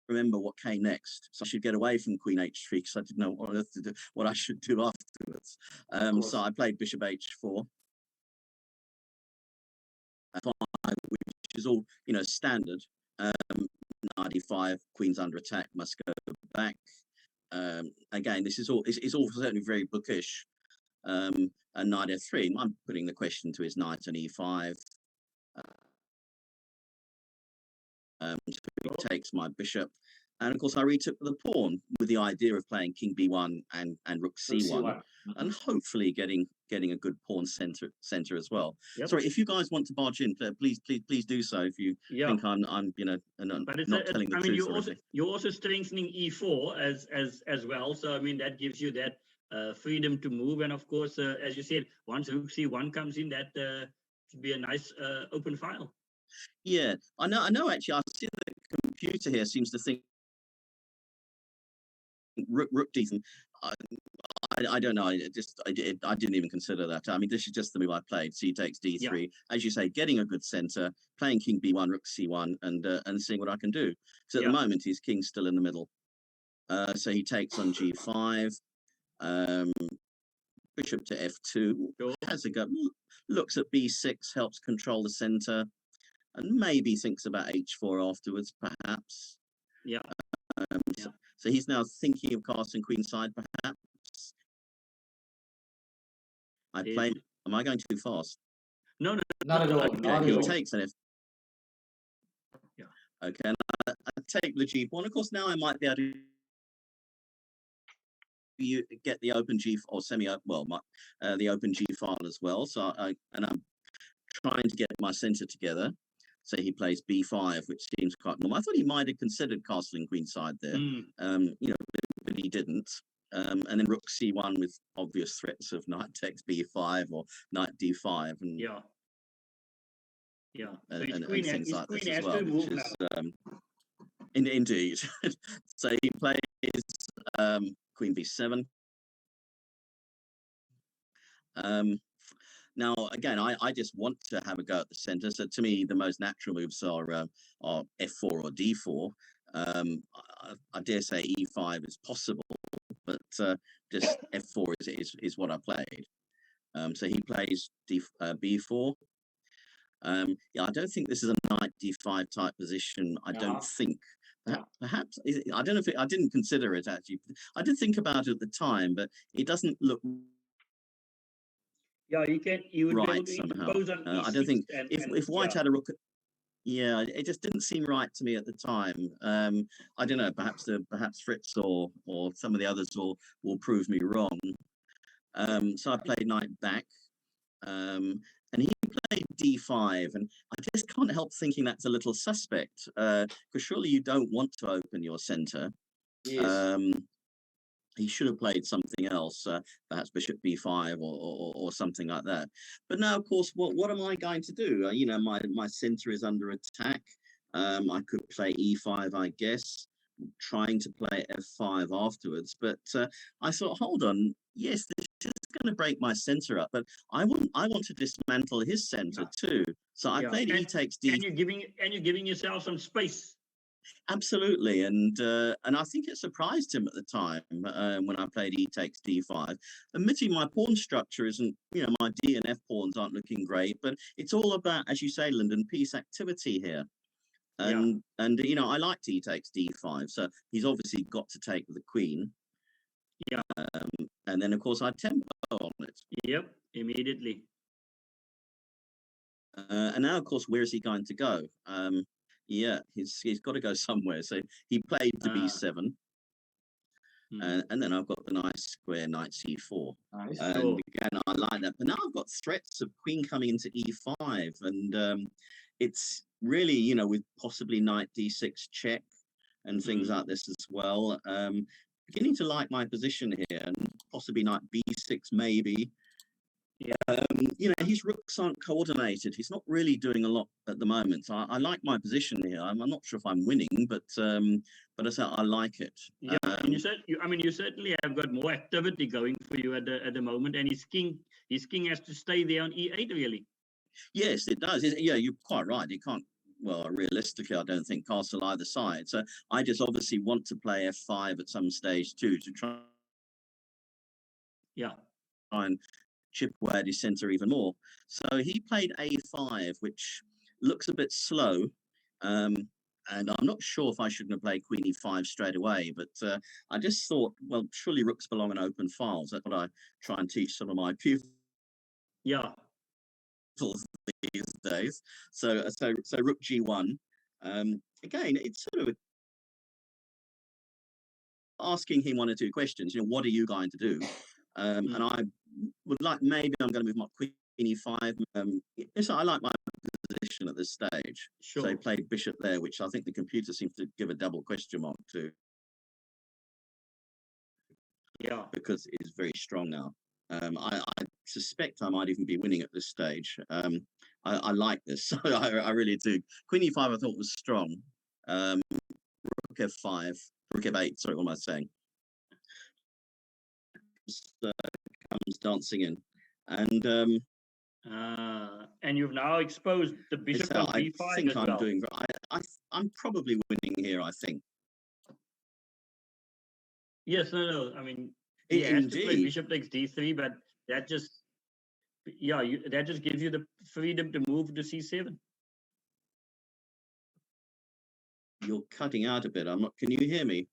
Speaker 3: remember what came next. So I should get away from Queen H3 because I didn't know what on earth to do, what I should do afterwards. So I played Bishop H4, which is all standard. Knight E5, Queen's under attack, must go back. Again, this is all all certainly very bookish. And Knight F3, I'm putting the question to his knight on E5. So he takes my bishop. And of course, I retook the pawn with the idea of playing King B1 and Rook C1, and hopefully getting a good pawn center as well.
Speaker 2: Yep.
Speaker 3: Sorry, if you guys want to barge in, please do so. If you think I'm
Speaker 2: but it's
Speaker 3: not telling the truth.
Speaker 2: You're also strengthening E4 as well. So I mean that gives you that freedom to move. And of course, as you said, once Rook C1 comes in, that should be a nice open file.
Speaker 3: Yeah, I know. Actually, I see the computer here seems to think Rook D3. I don't know. I didn't even consider that. I mean, this is just the move I played. C takes D3. Yeah. As you say, getting a good center, playing King B1, Rook C1, and seeing what I can do. So at the moment, his king's still in the middle. So he takes on G5. Bishop to F2. Has a go. Looks at B6, helps control the center. And maybe thinks about H4 afterwards, perhaps.
Speaker 2: Yeah.
Speaker 3: So he's now thinking of casting queenside, perhaps. Am I going too fast?
Speaker 2: No,
Speaker 1: not at all.
Speaker 3: Okay, he takes an F.
Speaker 2: Yeah.
Speaker 3: Okay, and I take the G1. Of course, now I might be able to get the open G or the open G file as well. So I'm trying to get my center together. So he plays B5, which seems quite normal. I thought he might have considered castling queenside there, but he didn't. And then Rook C1 with obvious threats of knight takes B5 or knight D5, and and things like this as well, which is indeed. So he plays Queen B7. Now, again, I just want to have a go at the center. So to me, the most natural moves are F4 or D4. I dare say E5 is possible, but just F4 is what I played. So he plays B4. I don't think this is a knight D5 type position. I don't think. Perhaps I don't know if I didn't consider it actually. I did think about it at the time, but it doesn't look.
Speaker 2: Yeah, you would
Speaker 3: right somehow. I don't think if White had a rook. Yeah, it just didn't seem right to me at the time. I don't know. Perhaps Fritz or some of the others will prove me wrong. So I played knight back, and he played D5, and I just can't help thinking that's a little suspect. Because surely you don't want to open your center.
Speaker 1: Yes.
Speaker 3: He should have played something else, perhaps Bishop B5 or something like that. But now, of course, what am I going to do? My center is under attack. I could play E5, I guess, trying to play F5 afterwards. But I thought, hold on, yes, this is going to break my center up, but I want to dismantle his center too. So I played E takes D.
Speaker 2: And you're giving yourself some space.
Speaker 3: Absolutely, and I think it surprised him at the time when I played E takes D5. Admitting my pawn structure isn't, my D and F pawns aren't looking great, but it's all about, as you say, Lyndon, piece activity here. And I liked E takes D5, so he's obviously got to take the queen.
Speaker 2: Yeah.
Speaker 3: And then of course I tempo on it.
Speaker 2: Yep, immediately.
Speaker 3: And now, of course, where is he going to go? Yeah, he's got to go somewhere. So he played to B7. And then I've got the nice square knight C4.
Speaker 1: Nice.
Speaker 3: And again, I like that. But now I've got threats of queen coming into E5. And it's really, with possibly knight D6 check and things like this as well. beginning to like my position here, and possibly knight b6 maybe.
Speaker 2: Yeah.
Speaker 3: His rooks aren't coordinated. He's not really doing a lot at the moment. So I like my position here. I'm not sure if I'm winning, but I say I like it.
Speaker 2: Yeah, and you certainly have got more activity going for you at the moment, and his king has to stay there on e8 really.
Speaker 3: Yes, it does. Yeah, you're quite right. He can't. Well, realistically, I don't think castle either side. So I just obviously want to play f5 at some stage too to try
Speaker 2: Yeah.
Speaker 3: and chip away at his centre even more. So he played a5, which looks a bit slow. And I'm not sure if I shouldn't have played queen e5 straight away, but I just thought, well, surely rooks belong in open files. That's what I try and teach some of my pupils
Speaker 2: Yeah.
Speaker 3: these days. So rook g1. Again, it's sort of asking him one or two questions. What are you going to do? And I would like, maybe I'm going to move my queen e5. So I like my position at this stage.
Speaker 2: Sure.
Speaker 3: So he played bishop there, which I think the computer seems to give a double question mark to.
Speaker 2: Yeah.
Speaker 3: Because it's very strong now. I suspect I might even be winning at this stage. I like this. I really do. Queen e5 I thought was strong. Rook f5, rook f8. Sorry, what am I saying? Comes dancing in, and
Speaker 2: you've now exposed the bishop on b5
Speaker 3: I think
Speaker 2: as
Speaker 3: I'm
Speaker 2: well.
Speaker 3: doing. I'm probably winning here. I think.
Speaker 2: Yes, no. I mean, he has to play bishop takes d3, but that just gives you the freedom to move to c7.
Speaker 3: You're cutting out a bit. I'm not. Can you hear me?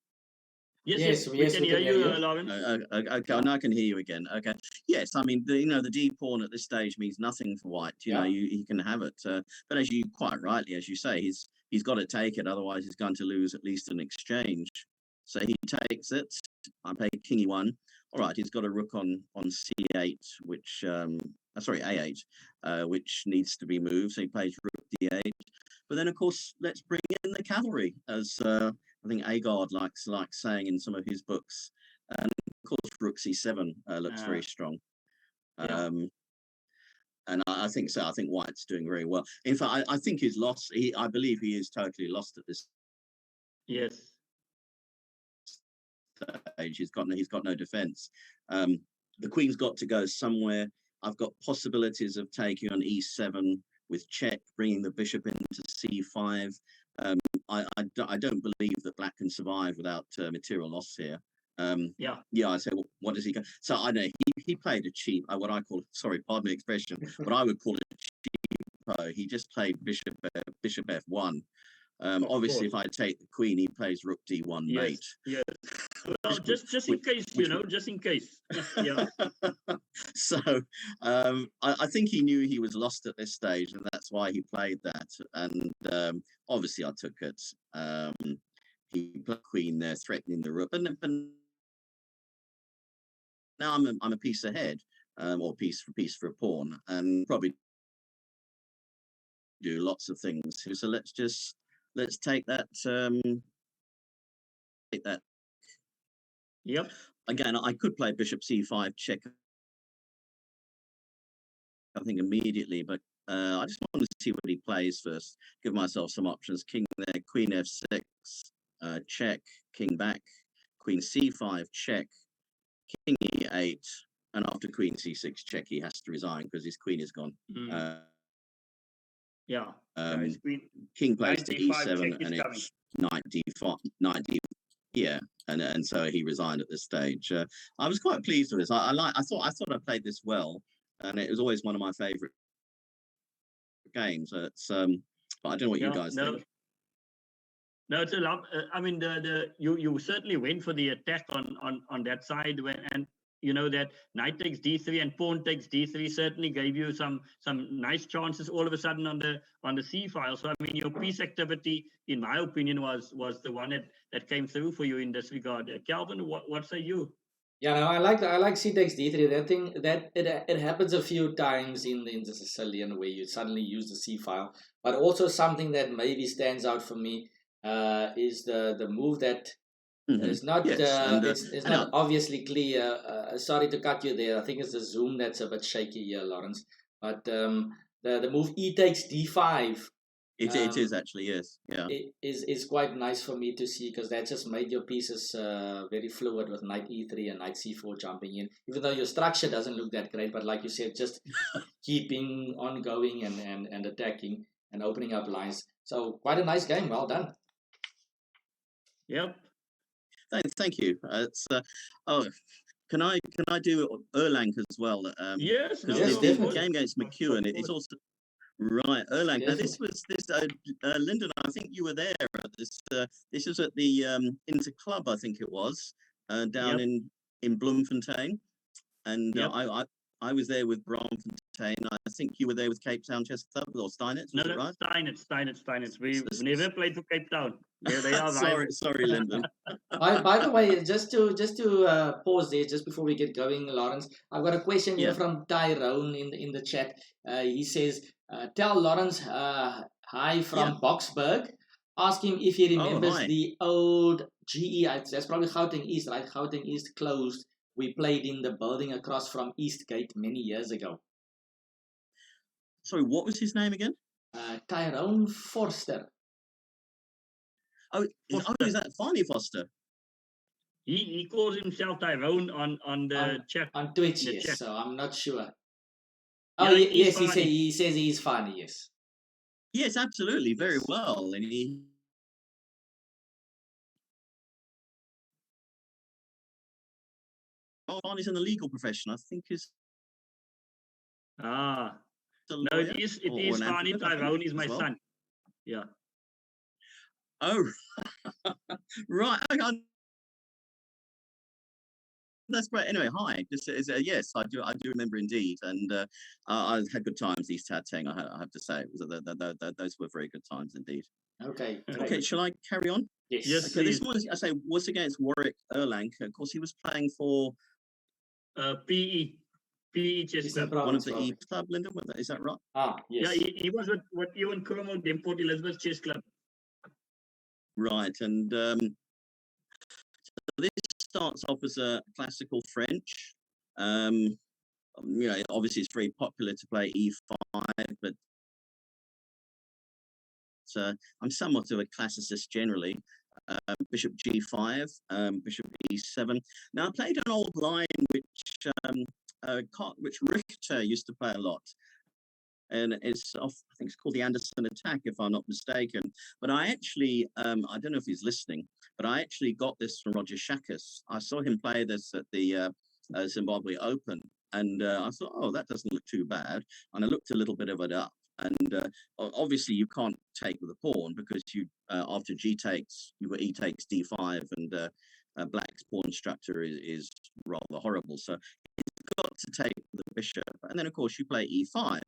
Speaker 2: Yes, we can hear you, Laurence.
Speaker 3: Okay, now I can hear you again. Okay, yes, I mean the d pawn at this stage means nothing for white. He can have it, but as you quite rightly, as you say, he's got to take it, otherwise he's going to lose at least an exchange. So he takes it. I play king e1. All right, he's got a rook on c8, which a8, which needs to be moved. So he plays rook d8. But then, of course, let's bring in the cavalry, as I think Agard likes saying in some of his books. And of course, rook c7 looks very strong.
Speaker 2: Yeah.
Speaker 3: And I think so. I think White's doing very well. In fact, I think he's lost. I believe he is totally lost at this
Speaker 2: Yes.
Speaker 3: stage. He's got no defense. The queen's got to go somewhere. I've got possibilities of taking on e7 with check, bringing the bishop into c5. I don't believe that black can survive without material loss here. I say, well, what does he go? So I know he played a cheap, what I call, sorry, pardon the expression, what I would call a cheap. He just played bishop f1. Obviously, if I take the queen, he plays rook d1 mate.
Speaker 2: Yes. Well, just in case, just in case. Yeah.
Speaker 3: So I think he knew he was lost at this stage, and that's why he played that. And obviously, I took it. He put queen there, threatening the rook, but now I'm a piece ahead, or piece for a pawn, and probably do lots of things. So let's take that. Take that.
Speaker 2: Yep.
Speaker 3: Again, I could play bishop c5 check, I think, immediately, but I just want to see what he plays first. Give myself some options. King there, queen f6, check, king back, queen c5 check, king e8, and after queen c6 check, he has to resign because his queen is gone. King plays to e7, and it's knight d5, knight d. Yeah, and so he resigned at this stage. I was quite pleased with this. I thought I played this well, and it was always one of my favourite games. But I don't know what you guys think.
Speaker 2: No, it's a lot. I mean, you certainly went for the attack on that side, and that knight takes d3 and pawn takes d3 certainly gave you some nice chances all of a sudden on the c file. So I mean, your piece activity, in my opinion, was the one that came through for you in this regard. Calvin, what say you?
Speaker 1: Yeah, I like c takes d3. That thing it happens a few times in the Sicilian where you suddenly use the c file. But also something that maybe stands out for me is the move that It's not.
Speaker 3: Yes, and
Speaker 1: It's
Speaker 3: and
Speaker 1: not obviously clear. Sorry to cut you there. I think it's the Zoom that's a bit shaky here, Laurence. But the move E takes D5.
Speaker 3: it is actually, yes, yeah.
Speaker 1: It is quite nice for me to see, because that just made your pieces very fluid with knight E3 and knight C4 jumping in. Even though your structure doesn't look that great, but like you said, just keeping on going and attacking and opening up lines. So quite a nice game. Well done.
Speaker 2: Yep.
Speaker 3: Thank you. It's oh, can I do Erlang as well?
Speaker 2: Yes.
Speaker 3: Because
Speaker 2: No,
Speaker 1: Yes,
Speaker 3: the
Speaker 1: definitely.
Speaker 3: game against
Speaker 2: Of
Speaker 3: McEwen
Speaker 2: course.
Speaker 3: is also right. Erlang. Now
Speaker 1: Definitely.
Speaker 3: this was this Lyndon. I think you were there at this. This was at the Inter Club, I think it was, down
Speaker 2: Yep.
Speaker 3: in Bloemfontein, and
Speaker 2: Yep.
Speaker 3: I was there with Bloemfontein. I think you were there with Cape Town Chess Club or Steinitz.
Speaker 2: No,
Speaker 3: Was it right?
Speaker 2: Steinitz. We've never played for Cape Town. They are rivals.
Speaker 3: sorry, Lyndon.
Speaker 1: By the way, just to pause there, just before we get going, Laurence, I've got a question here
Speaker 3: Yeah.
Speaker 1: from Tyrone in the chat. He says, "Tell Laurence hi from
Speaker 3: Yeah.
Speaker 1: Boksburg. Ask him if he
Speaker 3: Oh,
Speaker 1: remembers
Speaker 3: hi.
Speaker 1: the old GE. That's probably Gauteng East, right? Gauteng East closed. We played in the building across from Eastgate many years ago."
Speaker 3: Sorry, what was his name again?
Speaker 1: Tyrone Forster.
Speaker 3: Oh,
Speaker 2: Foster.
Speaker 3: is that Farney Foster?
Speaker 2: He calls himself Tyrone on the chat.
Speaker 1: On Twitch,
Speaker 2: in the
Speaker 1: yes.
Speaker 2: chat.
Speaker 1: So I'm not sure. Oh,
Speaker 2: Yeah,
Speaker 1: yes,
Speaker 2: he's funny.
Speaker 1: he says he's funny, yes.
Speaker 3: Yes, absolutely, very
Speaker 1: Yes.
Speaker 3: well, and he. Oh, Farney's in the legal profession. I think he's
Speaker 2: Ah,
Speaker 3: a
Speaker 2: no,
Speaker 3: lawyer
Speaker 2: it is
Speaker 3: or an
Speaker 2: funny.
Speaker 3: advocate, I think,
Speaker 2: Tyrone is my
Speaker 3: as well.
Speaker 2: son. Yeah.
Speaker 3: Oh, right. That's great. Anyway, hi. Yes, I do remember indeed, and I had good times these Tateng. I have to say, it was those were very good times indeed.
Speaker 1: Okay,
Speaker 3: Okay,
Speaker 1: great.
Speaker 3: shall I carry on?
Speaker 1: Yes.
Speaker 2: Yes.
Speaker 3: Okay, this
Speaker 2: Please.
Speaker 3: one I say was against Warwick Erlang. Of course, he was playing for
Speaker 2: PE Chess
Speaker 1: Eastern
Speaker 2: Club.
Speaker 3: one of
Speaker 1: Province,
Speaker 3: the
Speaker 1: probably.
Speaker 3: E Club, Linda. Is that right?
Speaker 1: Ah, yes.
Speaker 2: Yeah, he was with Ewan Cromo, the Port Elizabeth Chess Club.
Speaker 3: Right, and this starts off as a classical French. Obviously it's very popular to play E5, but I'm somewhat of a classicist generally. Bishop G5, Bishop E7. Now I played an old line which Richter used to play a lot. And I think it's called the Anderson attack, if I'm not mistaken. But I actually, I don't know if he's listening, but I actually got this from Roger Shakas. I saw him play this at the Zimbabwe Open, and I thought, oh, that doesn't look too bad. And I looked a little bit of it up, and obviously you can't take with a pawn because you after G takes, you've got E takes D5, and Black's pawn structure is rather horrible. So you've got to take the bishop, and then of course you play E5.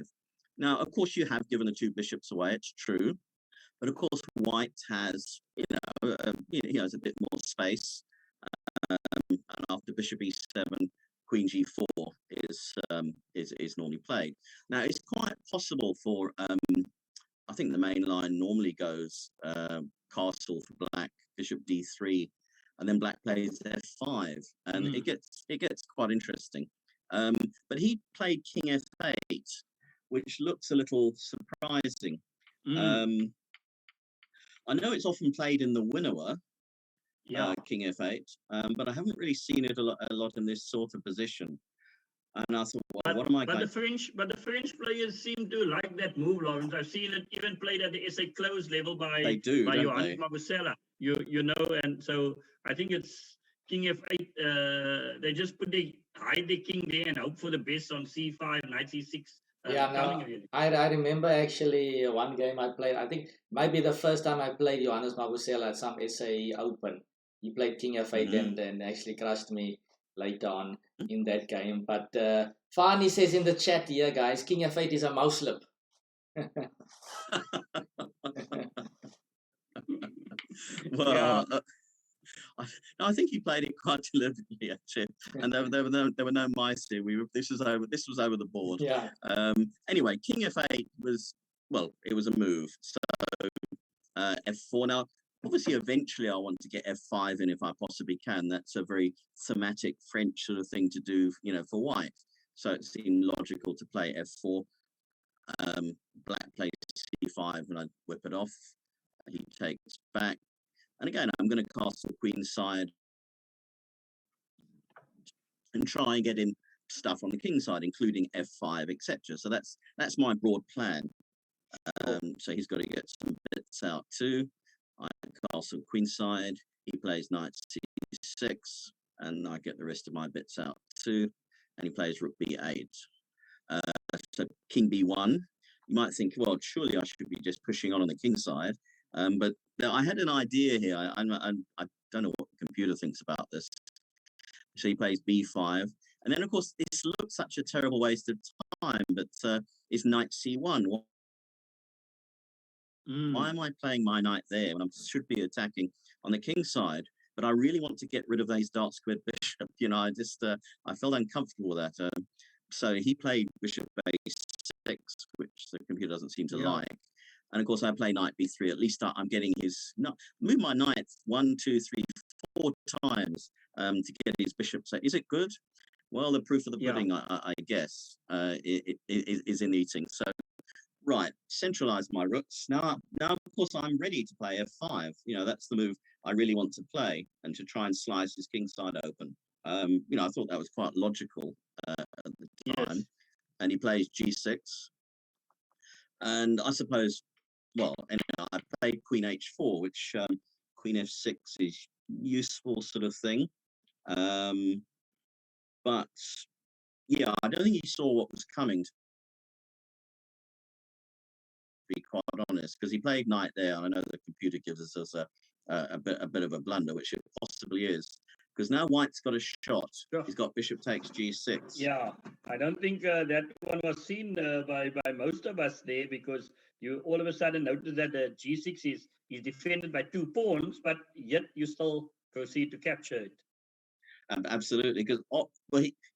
Speaker 3: Now, of course, you have given the two bishops away. It's true, but of course, White has, he has a bit more space. And after Bishop E7, Queen G4 is normally played. Now, it's quite possible for, I think the main line normally goes castle for Black, Bishop D3, and then Black plays F5, and it gets quite interesting. But he played King F8. Which looks a little surprising. I know it's often played in the Winnower, King F8, but I haven't really seen it a lot in this sort of position. And I thought, well, what am I going?
Speaker 2: But the French players seem to like that move, Laurence. I've seen it even played at the SA close level by Johannes Mabusela. You know, and so I think it's King F8. They just hide the king there and hope for the best on C5, knight C6.
Speaker 1: I remember actually one game I played. I think maybe the first time I played Johannes Mabusela at some SA Open. He played King F8 and then actually crushed me later on in that game. But Fani says in the chat here, guys, King F8 is a mouse slip.
Speaker 3: Well, I think he played it quite deliberately, actually, and there were no mice here. This was over the board.
Speaker 1: Yeah.
Speaker 3: Anyway, King F8 was, well, it was a move. So F4 now. obviously, eventually I want to get f5 in if I possibly can. That's a very thematic French sort of thing to do, for white. So it seemed logical to play f4. Black plays c5 and I whip it off. He takes back. And again, I'm going to castle queenside and try and get in stuff on the king side, including f5, etc. So that's my broad plan. So he's got to get some bits out too. I castle queenside. He plays knight c6, and I get the rest of my bits out too. And he plays rook b8. So king b1. You might think, well, surely I should be just pushing on the king side. But I had an idea here. I don't know what the computer thinks about this. So he plays b5. And then, of course, this looks such a terrible waste of time, but it's knight c1. Why am I playing my knight there when I should be attacking on the king side? But I really want to get rid of these dark squared bishop. I felt uncomfortable with that. So he played bishop a6, which the computer doesn't seem to like. And of course, I play knight b3. At least I'm getting move my knight 1, 2, 3, 4 times to get his bishop. So is it good? Well, the proof of the pudding, I guess, is in eating. So, right, centralize my rooks. Now, of course, I'm ready to play f5. That's the move I really want to play, and to try and slice his king side open. I thought that was quite logical at the time. Yes. And he plays g6. And I suppose, well, anyhow, I played queen h4, which queen f6 is useful sort of thing. But, yeah, I don't think he saw what was coming, to be quite honest, because he played knight there. And I know the computer gives us a bit of a blunder, which it possibly is. Because now white's got a shot. Sure. He's got bishop takes g6.
Speaker 2: Yeah, I don't think that one was seen by most of us there, because you all of a sudden notice that the g6 is defended by 2 pawns, but yet you still proceed to capture it.
Speaker 3: Absolutely, because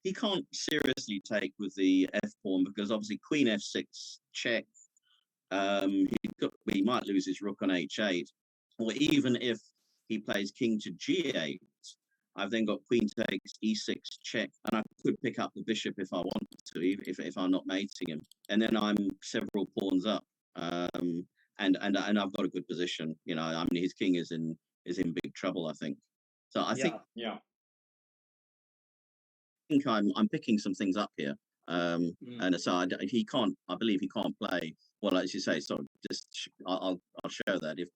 Speaker 3: he can't seriously take with the f pawn, because obviously queen f6 check. He might lose his rook on h8, or even if he plays king to g8. I've then got queen takes e6 check, and I could pick up the bishop if I wanted to, if I'm not mating him, and then I'm several pawns up, and I've got a good position. His king is in big trouble, I think. So I think I'm picking some things up here, and so I believe he can't play. Well, as you say, so I'll show that if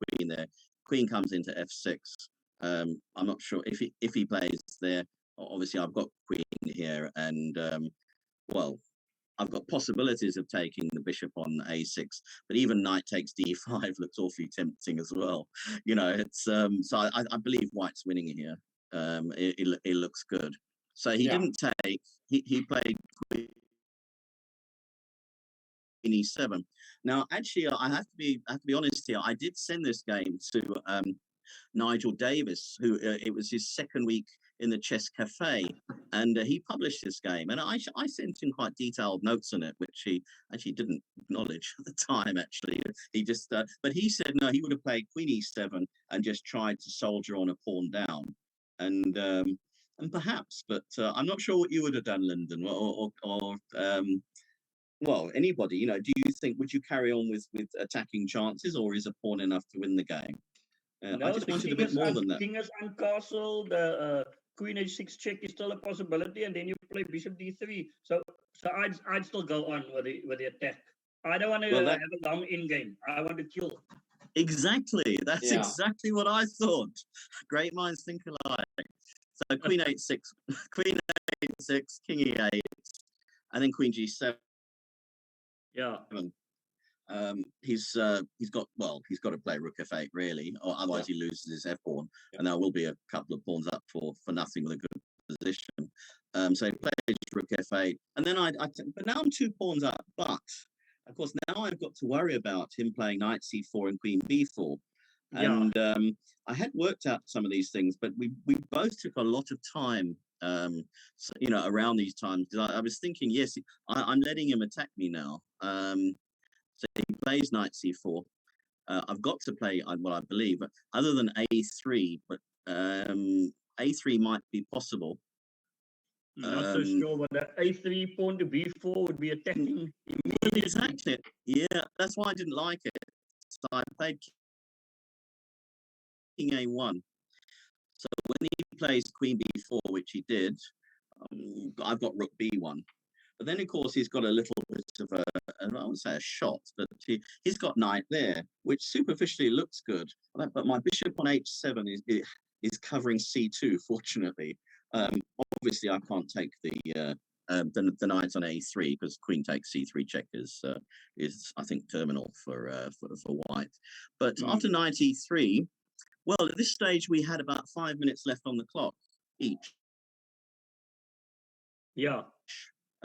Speaker 3: queen comes into f6. I'm not sure if he plays there. Obviously, I've got queen here, and I've got possibilities of taking the bishop on a6. But even knight takes d5 looks awfully tempting as well. It's so I believe white's winning here. It looks good. So he didn't take. He played queen e7. Now, actually, I have to be honest here. I did send this game to Nigel Davis, who it was his second week in the Chess Cafe, and he published this game, and I sent him quite detailed notes on it, which he actually didn't acknowledge at the time. Actually, he just but he said no, he would have played queen e7 and just tried to soldier on a pawn down, and perhaps, but I'm not sure what you would have done, Lyndon, or well, anybody. Do you think, would you carry on with attacking chances, or is a pawn enough to win the game?
Speaker 2: No, I just wanted a bit more than that. King is uncastled. Queen h6 check is still a possibility, and then you play bishop d3. So I'd still go on with the attack. I don't want to have a long in game. I want to kill.
Speaker 3: Exactly. That's exactly what I thought. Great minds think alike. So queen h6, queen h6, king e8, and then queen g7.
Speaker 2: Yeah.
Speaker 3: He's got to play rook f8 really, or otherwise he loses his f pawn, and there will be a couple of pawns up for nothing with a good position. So he plays rook f8, and then but now I'm 2 pawns up. But of course now I've got to worry about him playing knight c4 and queen b4. And I had worked out some of these things, but we both took a lot of time. Around these times, because I was thinking, yes, I'm letting him attack me now. So he plays knight c4, I've got to play, well, I believe, other than a3, but a3 might be possible.
Speaker 2: Not so sure, but the a3 pawn to b4 would be attacking immediately.
Speaker 3: Exactly. Yeah, that's why I didn't like it. So I played king a1. So when he plays queen b4, which he did, I've got rook b1. But then, of course, he's got a little bit of I won't say a shot, but he's got knight there, which superficially looks good. But my bishop on h7 is covering c2, fortunately. Obviously, I can't take the knight on a3 because queen takes c3 check is I think terminal for white. But after knight e3, well, at this stage we had about 5 minutes left on the clock each.
Speaker 2: Yeah.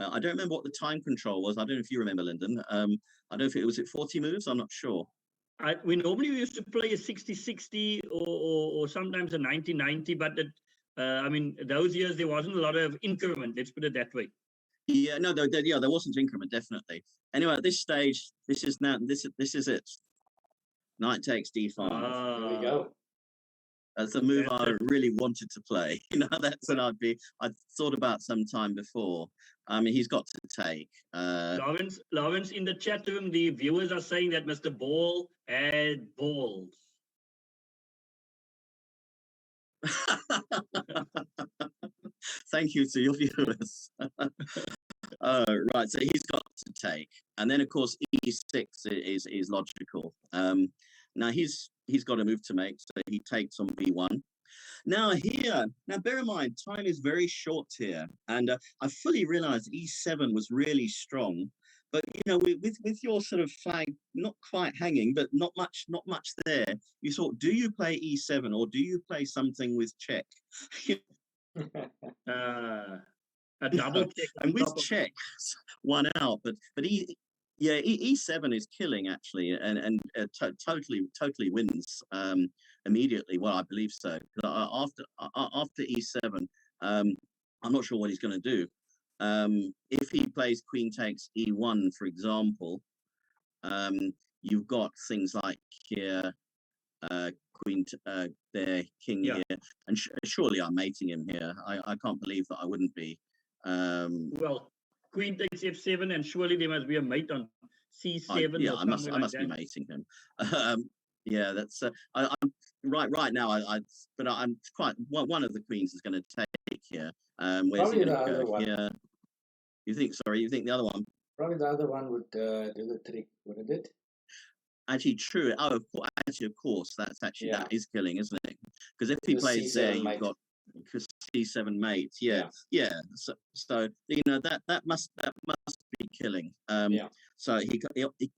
Speaker 3: I don't remember what the time control was. I don't know if you remember, Lyndon. I don't know if it was 40 moves. I'm not sure.
Speaker 2: We normally used to play a 60-60 or sometimes a 90-90, but I mean, those years there wasn't a lot of increment. Let's put it that way.
Speaker 3: Yeah, no, there wasn't increment, definitely. Anyway, at this stage, this is it. Knight takes d5.
Speaker 1: There we go.
Speaker 3: That's the move I really wanted to play. You know, that's what I'd thought about some time before. I mean, he's got to take.
Speaker 2: Laurence, in the chat room, the viewers are saying that Mr. Ball had balls.
Speaker 3: Thank you to your viewers. Right, so he's got to take, and then of course e6 is logical. Now he's got a move to make, so he takes on b1. Now bear in mind, time is very short here, and I fully realized e7 was really strong, but you know, with your sort of flag not quite hanging, but not much there, you thought, do you play e7 or do you play something with check?
Speaker 2: A double check.
Speaker 3: And with check, one out, but e7 is killing actually, and totally wins immediately. Well, I believe so. After e7, I'm not sure what he's going to do. If he plays queen takes e1, for example, you've got things like here, queen there, king here, and surely I'm mating him here. I can't believe that I wouldn't be.
Speaker 2: Well, queen takes f7, and surely there must be a mate on c7.
Speaker 3: I must be mating him. Yeah, that's I'm right now. I'm quite one of the queens is going to take here. Where's he going to go? Yeah. You think the other one?
Speaker 1: Probably the other one would do the trick, wouldn't it?
Speaker 3: Actually, true. Oh, of course, that's actually that is killing, isn't it? Because if he plays there, you've got c7 mate. Yeah. So you know that must be killing. So he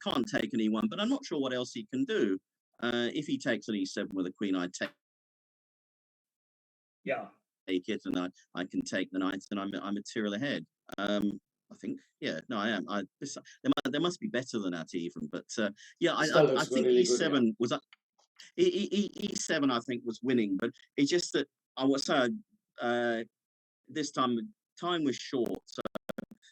Speaker 3: can't take an e1, but I'm not sure what else he can do. If he takes an e7 with a queen, I take it, and I can take the knight, and I'm material ahead. I think, no, I am. There must be better than that even, but I think really e7 good, was e7. I think was winning, but it's just that I would say this time was short, so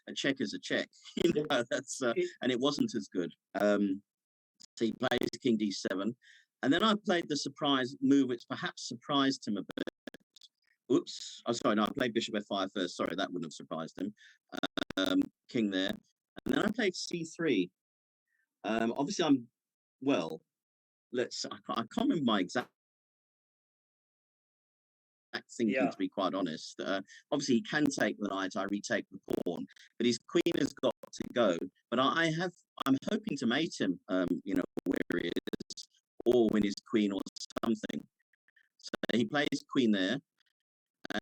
Speaker 3: a check is a check. You know, that's and it wasn't as good. So he plays king d7, and then I played the surprise move, which perhaps surprised him a bit. Oops, oh sorry, no, I played bishop f5 first. Sorry, that wouldn't have surprised him. King there, and then I played c3. Obviously, I can't remember my exact thinking, to be quite honest. Obviously, he can take the knight. I retake the pawn, but his queen has got to go. But I'm hoping to mate him. You know, where he is, or win his queen or something. So he plays queen there,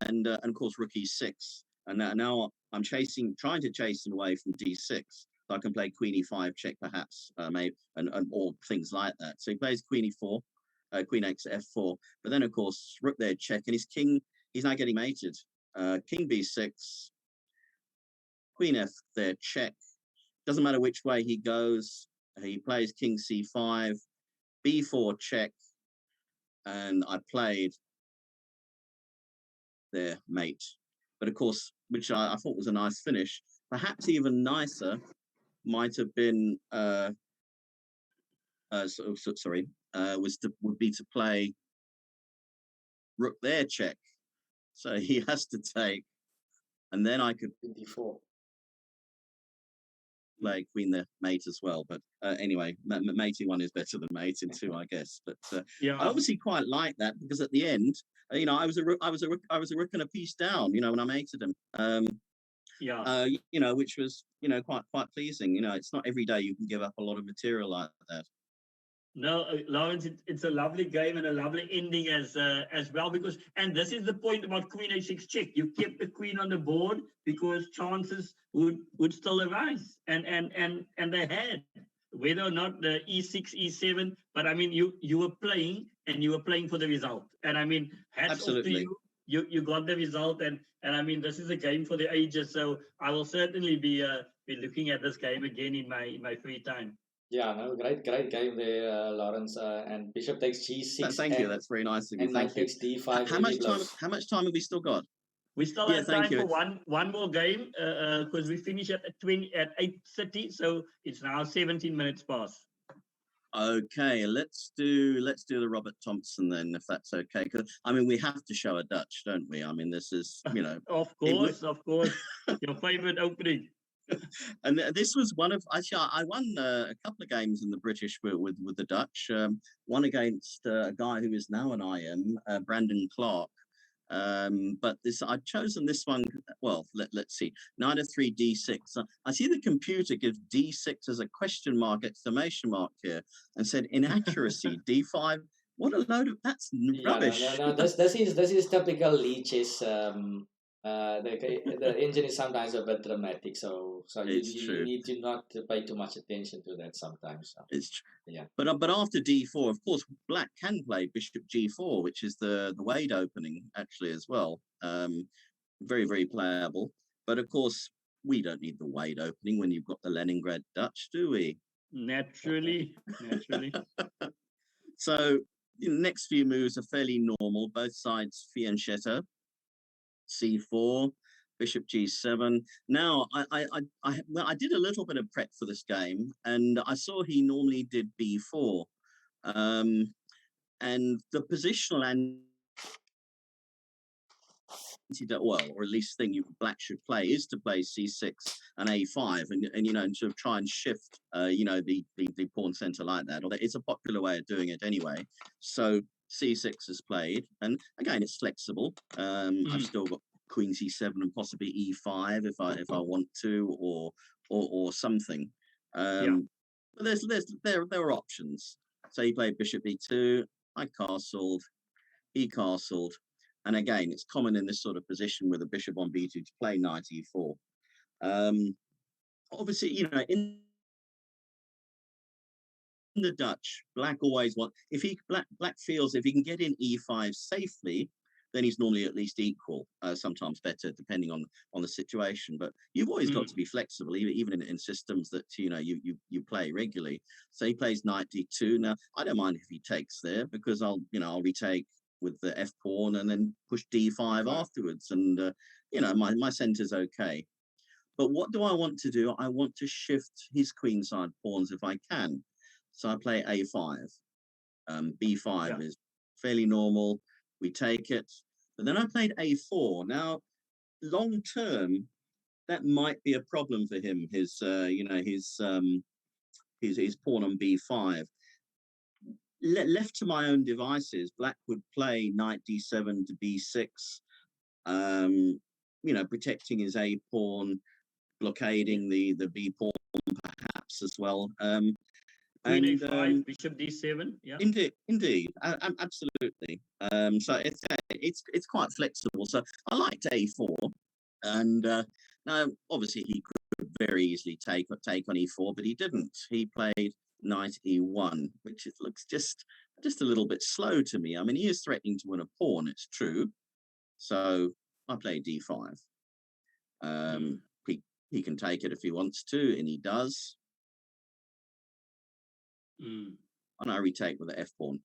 Speaker 3: and of course rook e6. And now I'm trying to chase him away from d6, so I can play queen e5 check perhaps, maybe, and or things like that. So he plays queen e4, queen takes f4, but then of course rook there check, and his king, he's now getting mated. King b6, queen f there check. Doesn't matter which way he goes. He plays king c5, b4 check, and I played their mate. But of course, which I thought was a nice finish. Perhaps even nicer might have been would be to play rook there check. So he has to take, and then I could
Speaker 1: d4.
Speaker 3: play queen there mate as well. But anyway, mate in 1 is better than mate in 2, I guess. But
Speaker 2: Yeah.
Speaker 3: I obviously quite like that, because at the end, I was a rook and a piece down. When I mated him.
Speaker 2: Yeah.
Speaker 3: Which was quite pleasing. It's not every day you can give up a lot of material like that.
Speaker 2: No, Laurence, it's a lovely game and a lovely ending as well, and this is the point about Queen A6 check. You kept the queen on the board because chances would still arise, and they had, whether or not the E6, E7. But I mean, you were playing, and you were playing for the result. And I mean, hats
Speaker 3: Absolutely.
Speaker 2: off to you. You got the result, and I mean, this is a game for the ages. So I will certainly be looking at this game again in my free time.
Speaker 1: Yeah, no, great game there, Laurence. And bishop takes g6.
Speaker 3: Thank you. That's very nice of you.
Speaker 1: And knight
Speaker 3: Thank you.
Speaker 1: takes d5.
Speaker 3: How much time? How much time have we still got?
Speaker 2: We still have time for one more game, because we finish at 8:30, so it's now 17 minutes past.
Speaker 3: Okay, let's do the Robert Thompson then, if that's okay. Because I mean, we have to show a Dutch, don't we? I mean, this is
Speaker 2: Of course, your favorite opening.
Speaker 3: And this was one of, actually, I won a couple of games in the British with the Dutch. One against a guy who is now an IM, Brandon Clark. But I've chosen this one. Well, let's see. Knight f3 d6. I see the computer gives d6 as a question mark, exclamation mark here, and said inaccuracy d5. What a load of that's rubbish.
Speaker 1: No. This is typical leeches. The engine is sometimes a bit dramatic, so you need to not pay too much attention to that sometimes. So.
Speaker 3: It's true.
Speaker 1: Yeah.
Speaker 3: But after d4, of course, black can play bishop g4, which is the Wade opening actually as well. Very, very playable. But of course, we don't need the Wade opening when you've got the Leningrad Dutch, do we?
Speaker 2: Naturally.
Speaker 3: So the next few moves are fairly normal. Both sides fianchetto. c4, bishop g7. Now, I did a little bit of prep for this game, and I saw he normally did b4. And the positional or at least thing black should play is to play c6 and a5, and sort of try and shift the pawn center like that. Or it's a popular way of doing it anyway. So c6 is played, and again it's flexible. I've still got queen c7 and possibly e5 if I want to, or something. But there are options. So he played bishop e2. I castled. He castled. And again, it's common in this sort of position with a bishop on b2 to play knight e4. Obviously, in the Dutch, black always black feels if he can get in e5 safely, then he's normally at least equal, sometimes better, depending on the situation. But you've always got to be flexible, even in systems that you play regularly. So he plays knight d2. Now, I don't mind if he takes there, because I'll retake with the f pawn and then push d5 afterwards, and my center's okay. But what do I want to do? I want to shift his queenside pawns if I can. So I play a5. b5 is fairly normal. We take it. But then I played a4. Now, long term, that might be a problem for him. His pawn on b5. Left to my own devices, black would play knight d7 to b6, protecting his a pawn, blockading the b pawn perhaps as well.
Speaker 2: Queen a5, bishop d7. Yeah.
Speaker 3: Indeed, absolutely. So it's quite flexible. So I liked a4, and now obviously he could very easily take on e4, but he didn't. He played knight e1, which looks just a little bit slow to me. I mean, he is threatening to win a pawn, it's true. So I play d5. He can take it if he wants to, and he does. And I retake with the f pawn.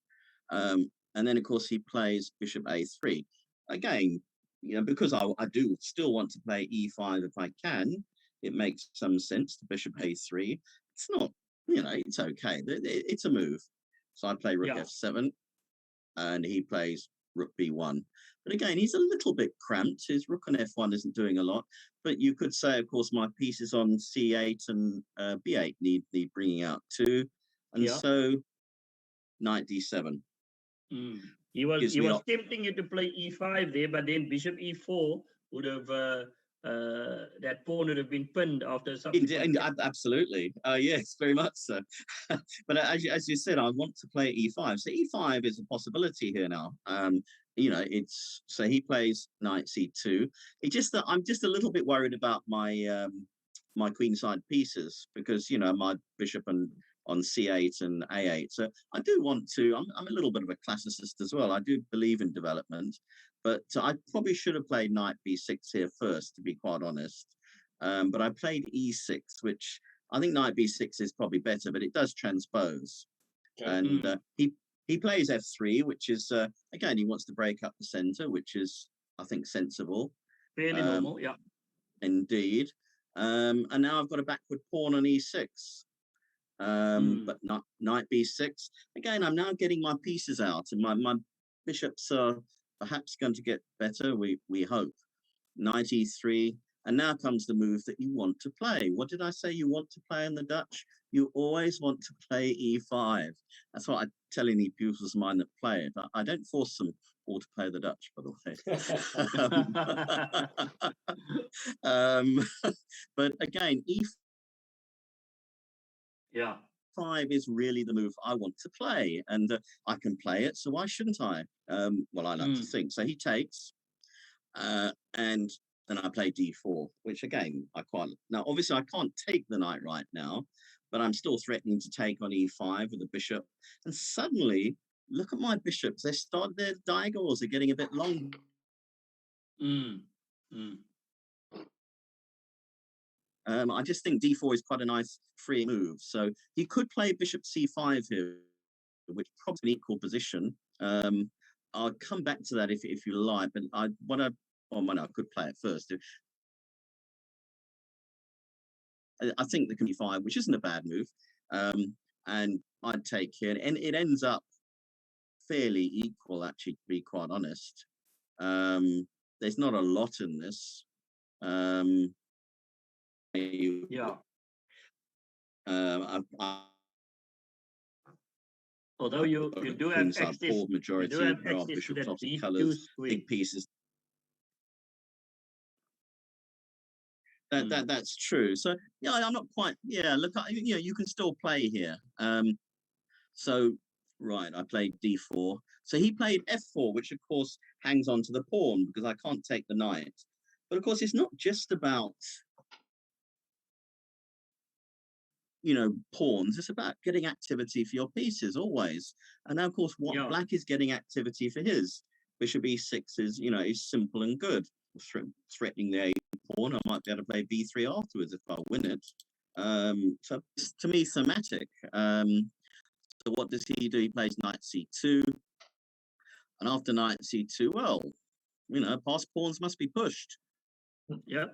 Speaker 3: And then, of course, he plays bishop a3. Again, because I do still want to play e5 if I can, it makes some sense to bishop a3. It's it's okay. It's a move. So I play rook
Speaker 2: Yeah.
Speaker 3: f7, and he plays rook b1. But again, he's a little bit cramped. His rook on f1 isn't doing a lot. But you could say, of course, my pieces on c8 and b8 need bringing out too. And
Speaker 2: Yeah.
Speaker 3: so knight d7
Speaker 2: He was
Speaker 3: gives me
Speaker 2: tempting you to play e5 there, but then bishop e4 would have that pawn would have been pinned after subsequent.
Speaker 3: Absolutely, yes, very much so. But as you said, I want to play e5. So e5 is a possibility here now. It's so he plays knight c2. It's just that I'm just a little bit worried about my my queenside pieces because my bishop on c8 and a8. So I do want to. I'm a little bit of a classicist as well. I do believe in development, but I probably should have played knight b6 here first, to be quite honest. But I played e6, which I think knight b6 is probably better, but it does transpose. Okay. And he plays f3, which is again, he wants to break up the center, which is I think sensible.
Speaker 2: Fairly normal, yeah.
Speaker 3: Indeed. And now I've got a backward pawn on e6. But not knight b6. Again, I'm now getting my pieces out, and my bishops are perhaps going to get better. We hope. Knight e3, and now comes the move that you want to play. What did I say you want to play in the Dutch? You always want to play e5. That's what I tell any pupils of mine that play it. I don't force them all to play the Dutch, by the way. But again, e5.
Speaker 2: Yeah.
Speaker 3: 5 is really the move I want to play, and I can play it, so why shouldn't I? Well, I like to think. So he takes, and then I play d4, which again, I quite... Now, obviously, I can't take the knight right now, but I'm still threatening to take on e5 with the bishop. And suddenly, look at my bishops. Their diagonals are getting a bit long. I just think d4 is quite a nice free move. So he could play bishop c5 here, which is probably an equal position. I'll come back to that if you like, but I could play it first. I think the e5, which isn't a bad move, and I'd take here, and it ends up fairly equal, actually, to be quite honest. There's not a lot in this.
Speaker 2: Yeah. Although you do have access,
Speaker 3: majority,
Speaker 2: you do have access to that d2
Speaker 3: big pieces. That's true. So yeah, I'm not quite. Yeah, look, you can still play here. So right, I played d4. So he played f4, which of course hangs on to the pawn because I can't take the knight. But of course, it's not just about pawns. It's about getting activity for your pieces always. And now, of course, black is getting activity for his. Bishop e6 is simple and good. Threatening the a pawn. I might be able to play b3 afterwards if I win it. So to me, thematic. So what does he do? He plays knight c2. And after knight c2, well, past pawns must be pushed.
Speaker 2: Yeah.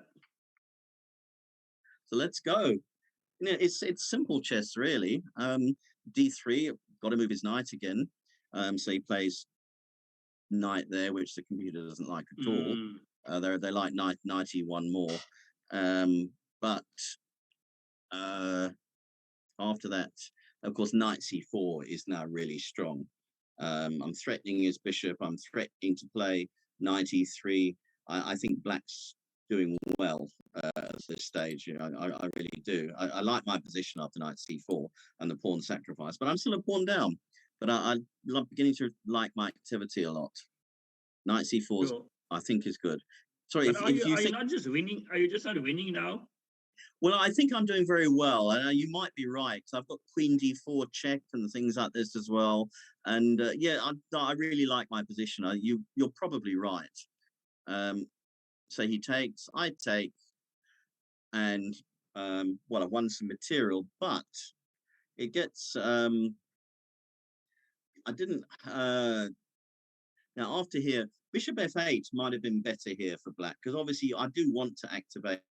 Speaker 3: So let's go. It's simple chess, really. d3, got to move his knight again. So he plays knight there, which the computer doesn't like at all. They like knight e1 more. But after that, of course, knight c4 is now really strong. I'm threatening his bishop. I'm threatening to play knight e3. I think black's doing well at this stage. I really do. I like my position after knight c4 and the pawn sacrifice, but I'm still a pawn down. But I'm beginning to like my activity a lot. Knight c4, sure. I think, is good. Sorry,
Speaker 2: but are you not just winning? Are you just not winning now?
Speaker 3: Well, I think I'm doing very well. You might be right. I've got queen d4 check and things like this as well. And yeah, I really like my position. You're probably right. So he takes, I take, and well, I've won some material, but it gets. I didn't. Now after here, bishop f8 might have been better here for black because obviously I do want to activate.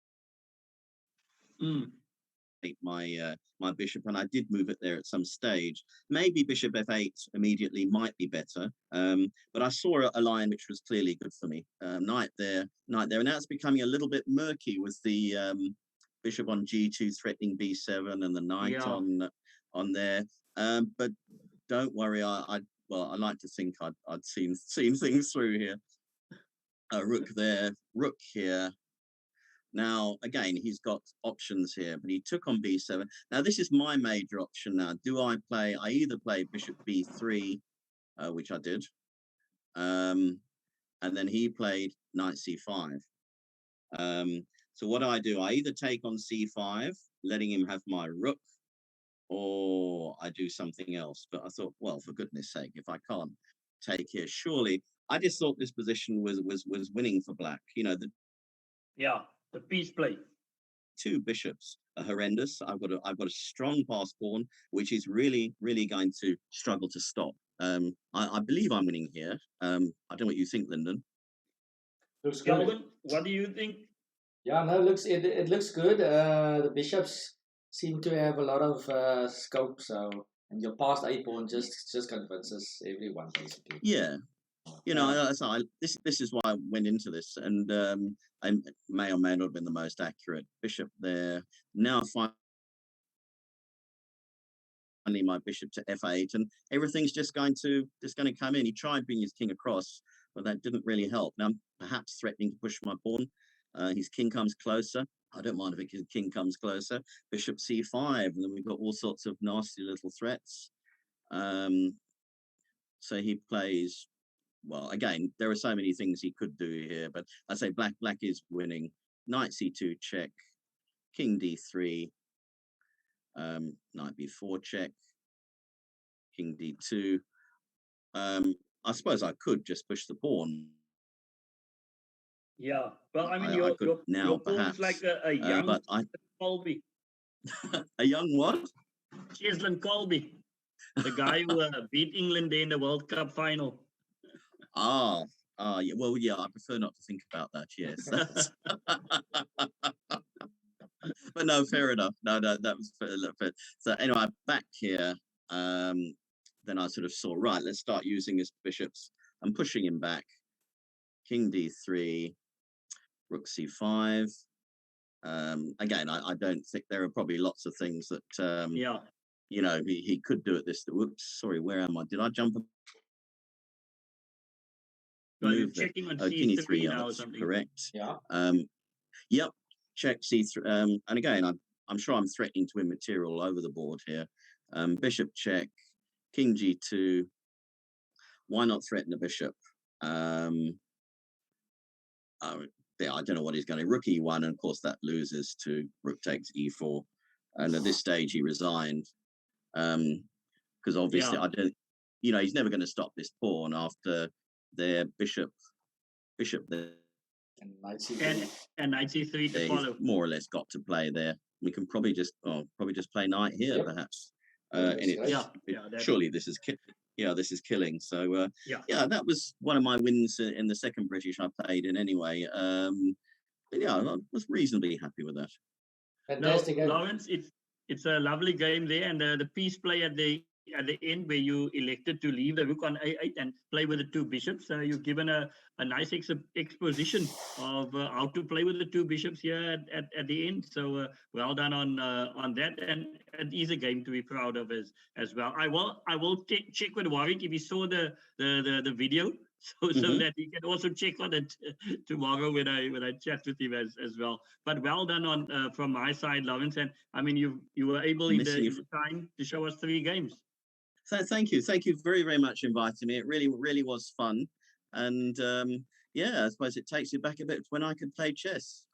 Speaker 3: my bishop, and I did move it there at some stage. Maybe bishop f8 immediately might be better, but I saw a line which was clearly good for me. Knight there, and now it's becoming a little bit murky with the bishop on g2 threatening b7 and the knight on there. But don't worry, I like to think I'd seen things through here. Rook there, rook here. Now, again, he's got options here, but he took on b7. Now, this is my major option now. I either play bishop b3, which I did, and then he played knight c5. So what do? I either take on c5, letting him have my rook, or I do something else. But I thought, well, for goodness sake, if I can't take here, surely, I just thought this position was winning for black. You know,
Speaker 2: the piece play.
Speaker 3: Two bishops are horrendous. I've got a strong pass pawn, which is really going to struggle to stop. I believe I'm winning here. I don't know what you think, Lyndon.
Speaker 1: Looks good.
Speaker 2: Calvin, what do you think?
Speaker 1: Yeah, no, it looks good. The bishops seem to have a lot of scope. So, and your passed a pawn just convinces everyone basically.
Speaker 3: Yeah. You know, this is why I went into this, and I may or may not have been the most accurate. Bishop there. Now finally my bishop to f8, and everything's just going to come in. He tried bringing his king across, but that didn't really help. Now I'm perhaps threatening to push my pawn. His king comes closer. I don't mind if his king comes closer. Bishop c5, and then we've got all sorts of nasty little threats. So he plays. Well, again, there are so many things he could do here, but I say black is winning. Knight c2 check, king d3, knight b4 check, king d2. I suppose I could just push the pawn.
Speaker 2: Yeah, well, I mean, your pawn's like a young Colby.
Speaker 3: A young what?
Speaker 2: Cheslin Colby, the guy who beat England in the World Cup final.
Speaker 3: Yeah. Well, yeah. I prefer not to think about that. Yes. But no, fair enough. No, that was fair. So anyway, back here. Then I sort of saw, right, let's start using his bishops. I'm pushing him back. King d3, rook c5. Again, I don't think there are probably lots of things that you know, he could do at this. Whoops, sorry, where am I? Did I jump?
Speaker 2: Well, you're checking on c3 now or something.
Speaker 3: Correct.
Speaker 1: Yeah.
Speaker 3: Yep. Check c3. And again, I'm sure I'm threatening to win material all over the board here. Bishop check, king g2. Why not threaten the bishop? I don't know what he's going to. Rook e1, and of course that loses to rook takes e4. And at this stage he resigned. Because obviously I don't, you know, he's never going to stop this pawn after their bishop there.
Speaker 1: And knight c3.
Speaker 2: And knight c3 to follow.
Speaker 3: More or less got to play there. We can probably just play knight here, perhaps. Surely this is this is killing. So that was one of my wins in the second British I played in anyway. But yeah, I was reasonably happy with that.
Speaker 1: Fantastic.
Speaker 2: No, Laurence, it's a lovely game there, and the piece play at the end where you elected to leave the rook on a8 and play with the two bishops. You've given a nice exposition of how to play with the two bishops here at the end. So well done on that, and it is a game to be proud of as well. I will check with Warwick if he saw the video. So that he can also check on it tomorrow when I chat with him as well. But well done on from my side, Laurence. And I mean, you were able in the time to show us 3 games.
Speaker 3: So thank you very, very much for inviting me. It really was fun, and I suppose it takes you back a bit to when I could play chess.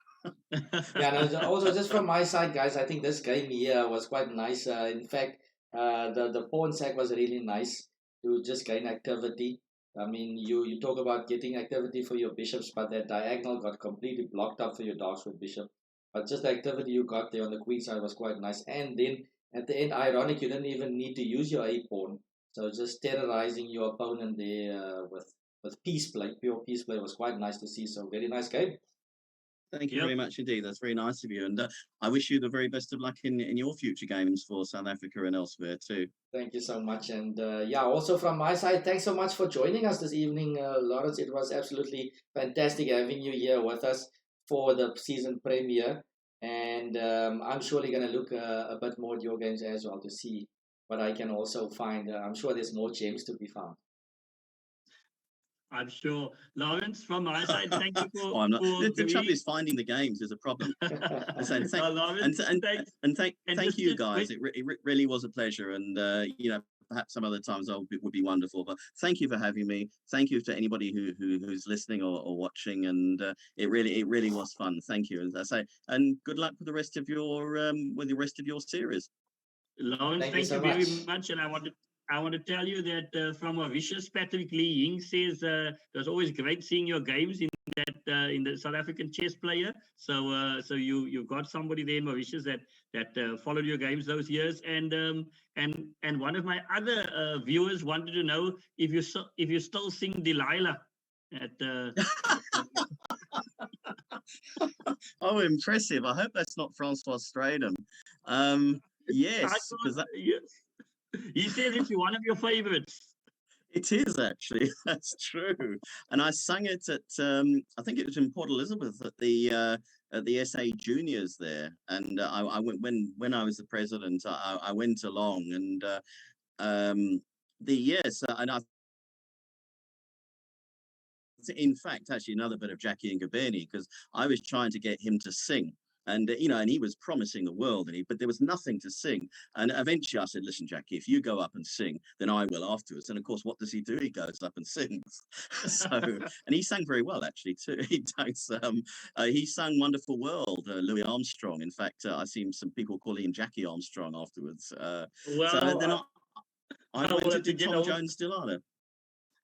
Speaker 1: Also just from my side, guys, I think this game here was quite nice. In fact, the pawn sack was really nice to just gain activity. I mean, you talk about getting activity for your bishops, but that diagonal got completely blocked up for your dogs with bishop. But just the activity you got there on the queen side was quite nice. And then at the end, ironic, you didn't even need to use your a pawn. So just terrorizing your opponent there with piece play, pure piece play was quite nice to see. So very nice game.
Speaker 3: Thank you
Speaker 2: Yep.
Speaker 3: very much indeed. That's very nice of you. And I wish you the very best of luck in your future games for South Africa and elsewhere too.
Speaker 1: Thank you so much. And yeah, also from my side, thanks so much for joining us this evening, Lawrence. It was absolutely fantastic having you here with us for the season premiere. And I'm surely going to look a bit more at your games as well to see what I can also find. I'm sure there's more gems to be found.
Speaker 2: I'm sure. Lawrence, from my side, thank you for,
Speaker 3: Oh, I'm not.
Speaker 2: for
Speaker 3: The trouble is finding the games is a problem. So
Speaker 2: Lawrence,
Speaker 3: thank you guys. It really was a pleasure, and perhaps some other times would be wonderful. But thank you for having me. Thank you to anybody who's listening or watching, and it really was fun. Thank you, as I say, and good luck with the rest of your series.
Speaker 2: Lawrence, thank you very much, and I want to tell you that from Mauritius, Patrick Lee Ying says it was always great seeing your games in the South African chess player. So you've got somebody there in Mauritius that followed your games those years, and one of my other viewers wanted to know if you still sing Delilah at.
Speaker 3: Oh, impressive! I hope that's not Francois Straydom. Yes, because that.
Speaker 2: Yes. He says it's one of your favorites.
Speaker 3: It is actually. That's true. And I sang it at I think it was in Port Elizabeth at the SA Juniors there. And I went when I was the president. I went along, and and I. In fact, actually, another bit of Jackie and Gabeni, because I was trying to get him to sing. And and he was promising the world, but there was nothing to sing. And eventually, I said, "Listen, Jackie, if you go up and sing, then I will afterwards." And of course, what does he do? He goes up and sings. And he sang very well, actually, too. He does. He sang "Wonderful World," Louis Armstrong. In fact, I seen some people calling him Jackie Armstrong afterwards.
Speaker 2: Well,
Speaker 3: so then I went to Tom Jones Delilah.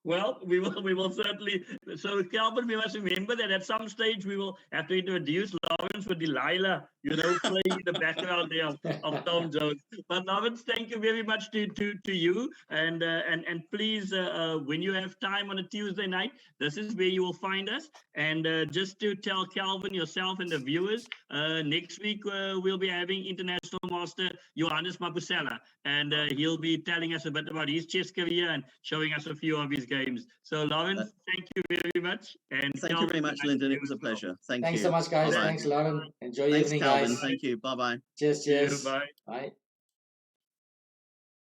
Speaker 2: Well, we will certainly. So, Calvin, we must remember that at some stage we will have to introduce Lawrence with Delilah, playing in the background there of Tom Jones. But Lawrence, thank you very much to you, and please, when you have time on a Tuesday night, this is where you will find us. And just to tell Calvin, yourself, and the viewers, next week we'll be having International Master Johannes Mapusela, and he'll be telling us a bit about his chess career and showing us a few of his games. So, Lawrence, thank you very much. And
Speaker 3: thank you very much, Lyndon. It was a pleasure. Thanks
Speaker 1: so much, guys.
Speaker 3: Bye-bye.
Speaker 1: Thanks, Lauren. Enjoy your
Speaker 3: Thanks,
Speaker 1: evening,
Speaker 3: Calvin.
Speaker 1: guys.
Speaker 3: Thank you. Bye-bye.
Speaker 1: Cheers.
Speaker 2: Bye.
Speaker 1: Bye.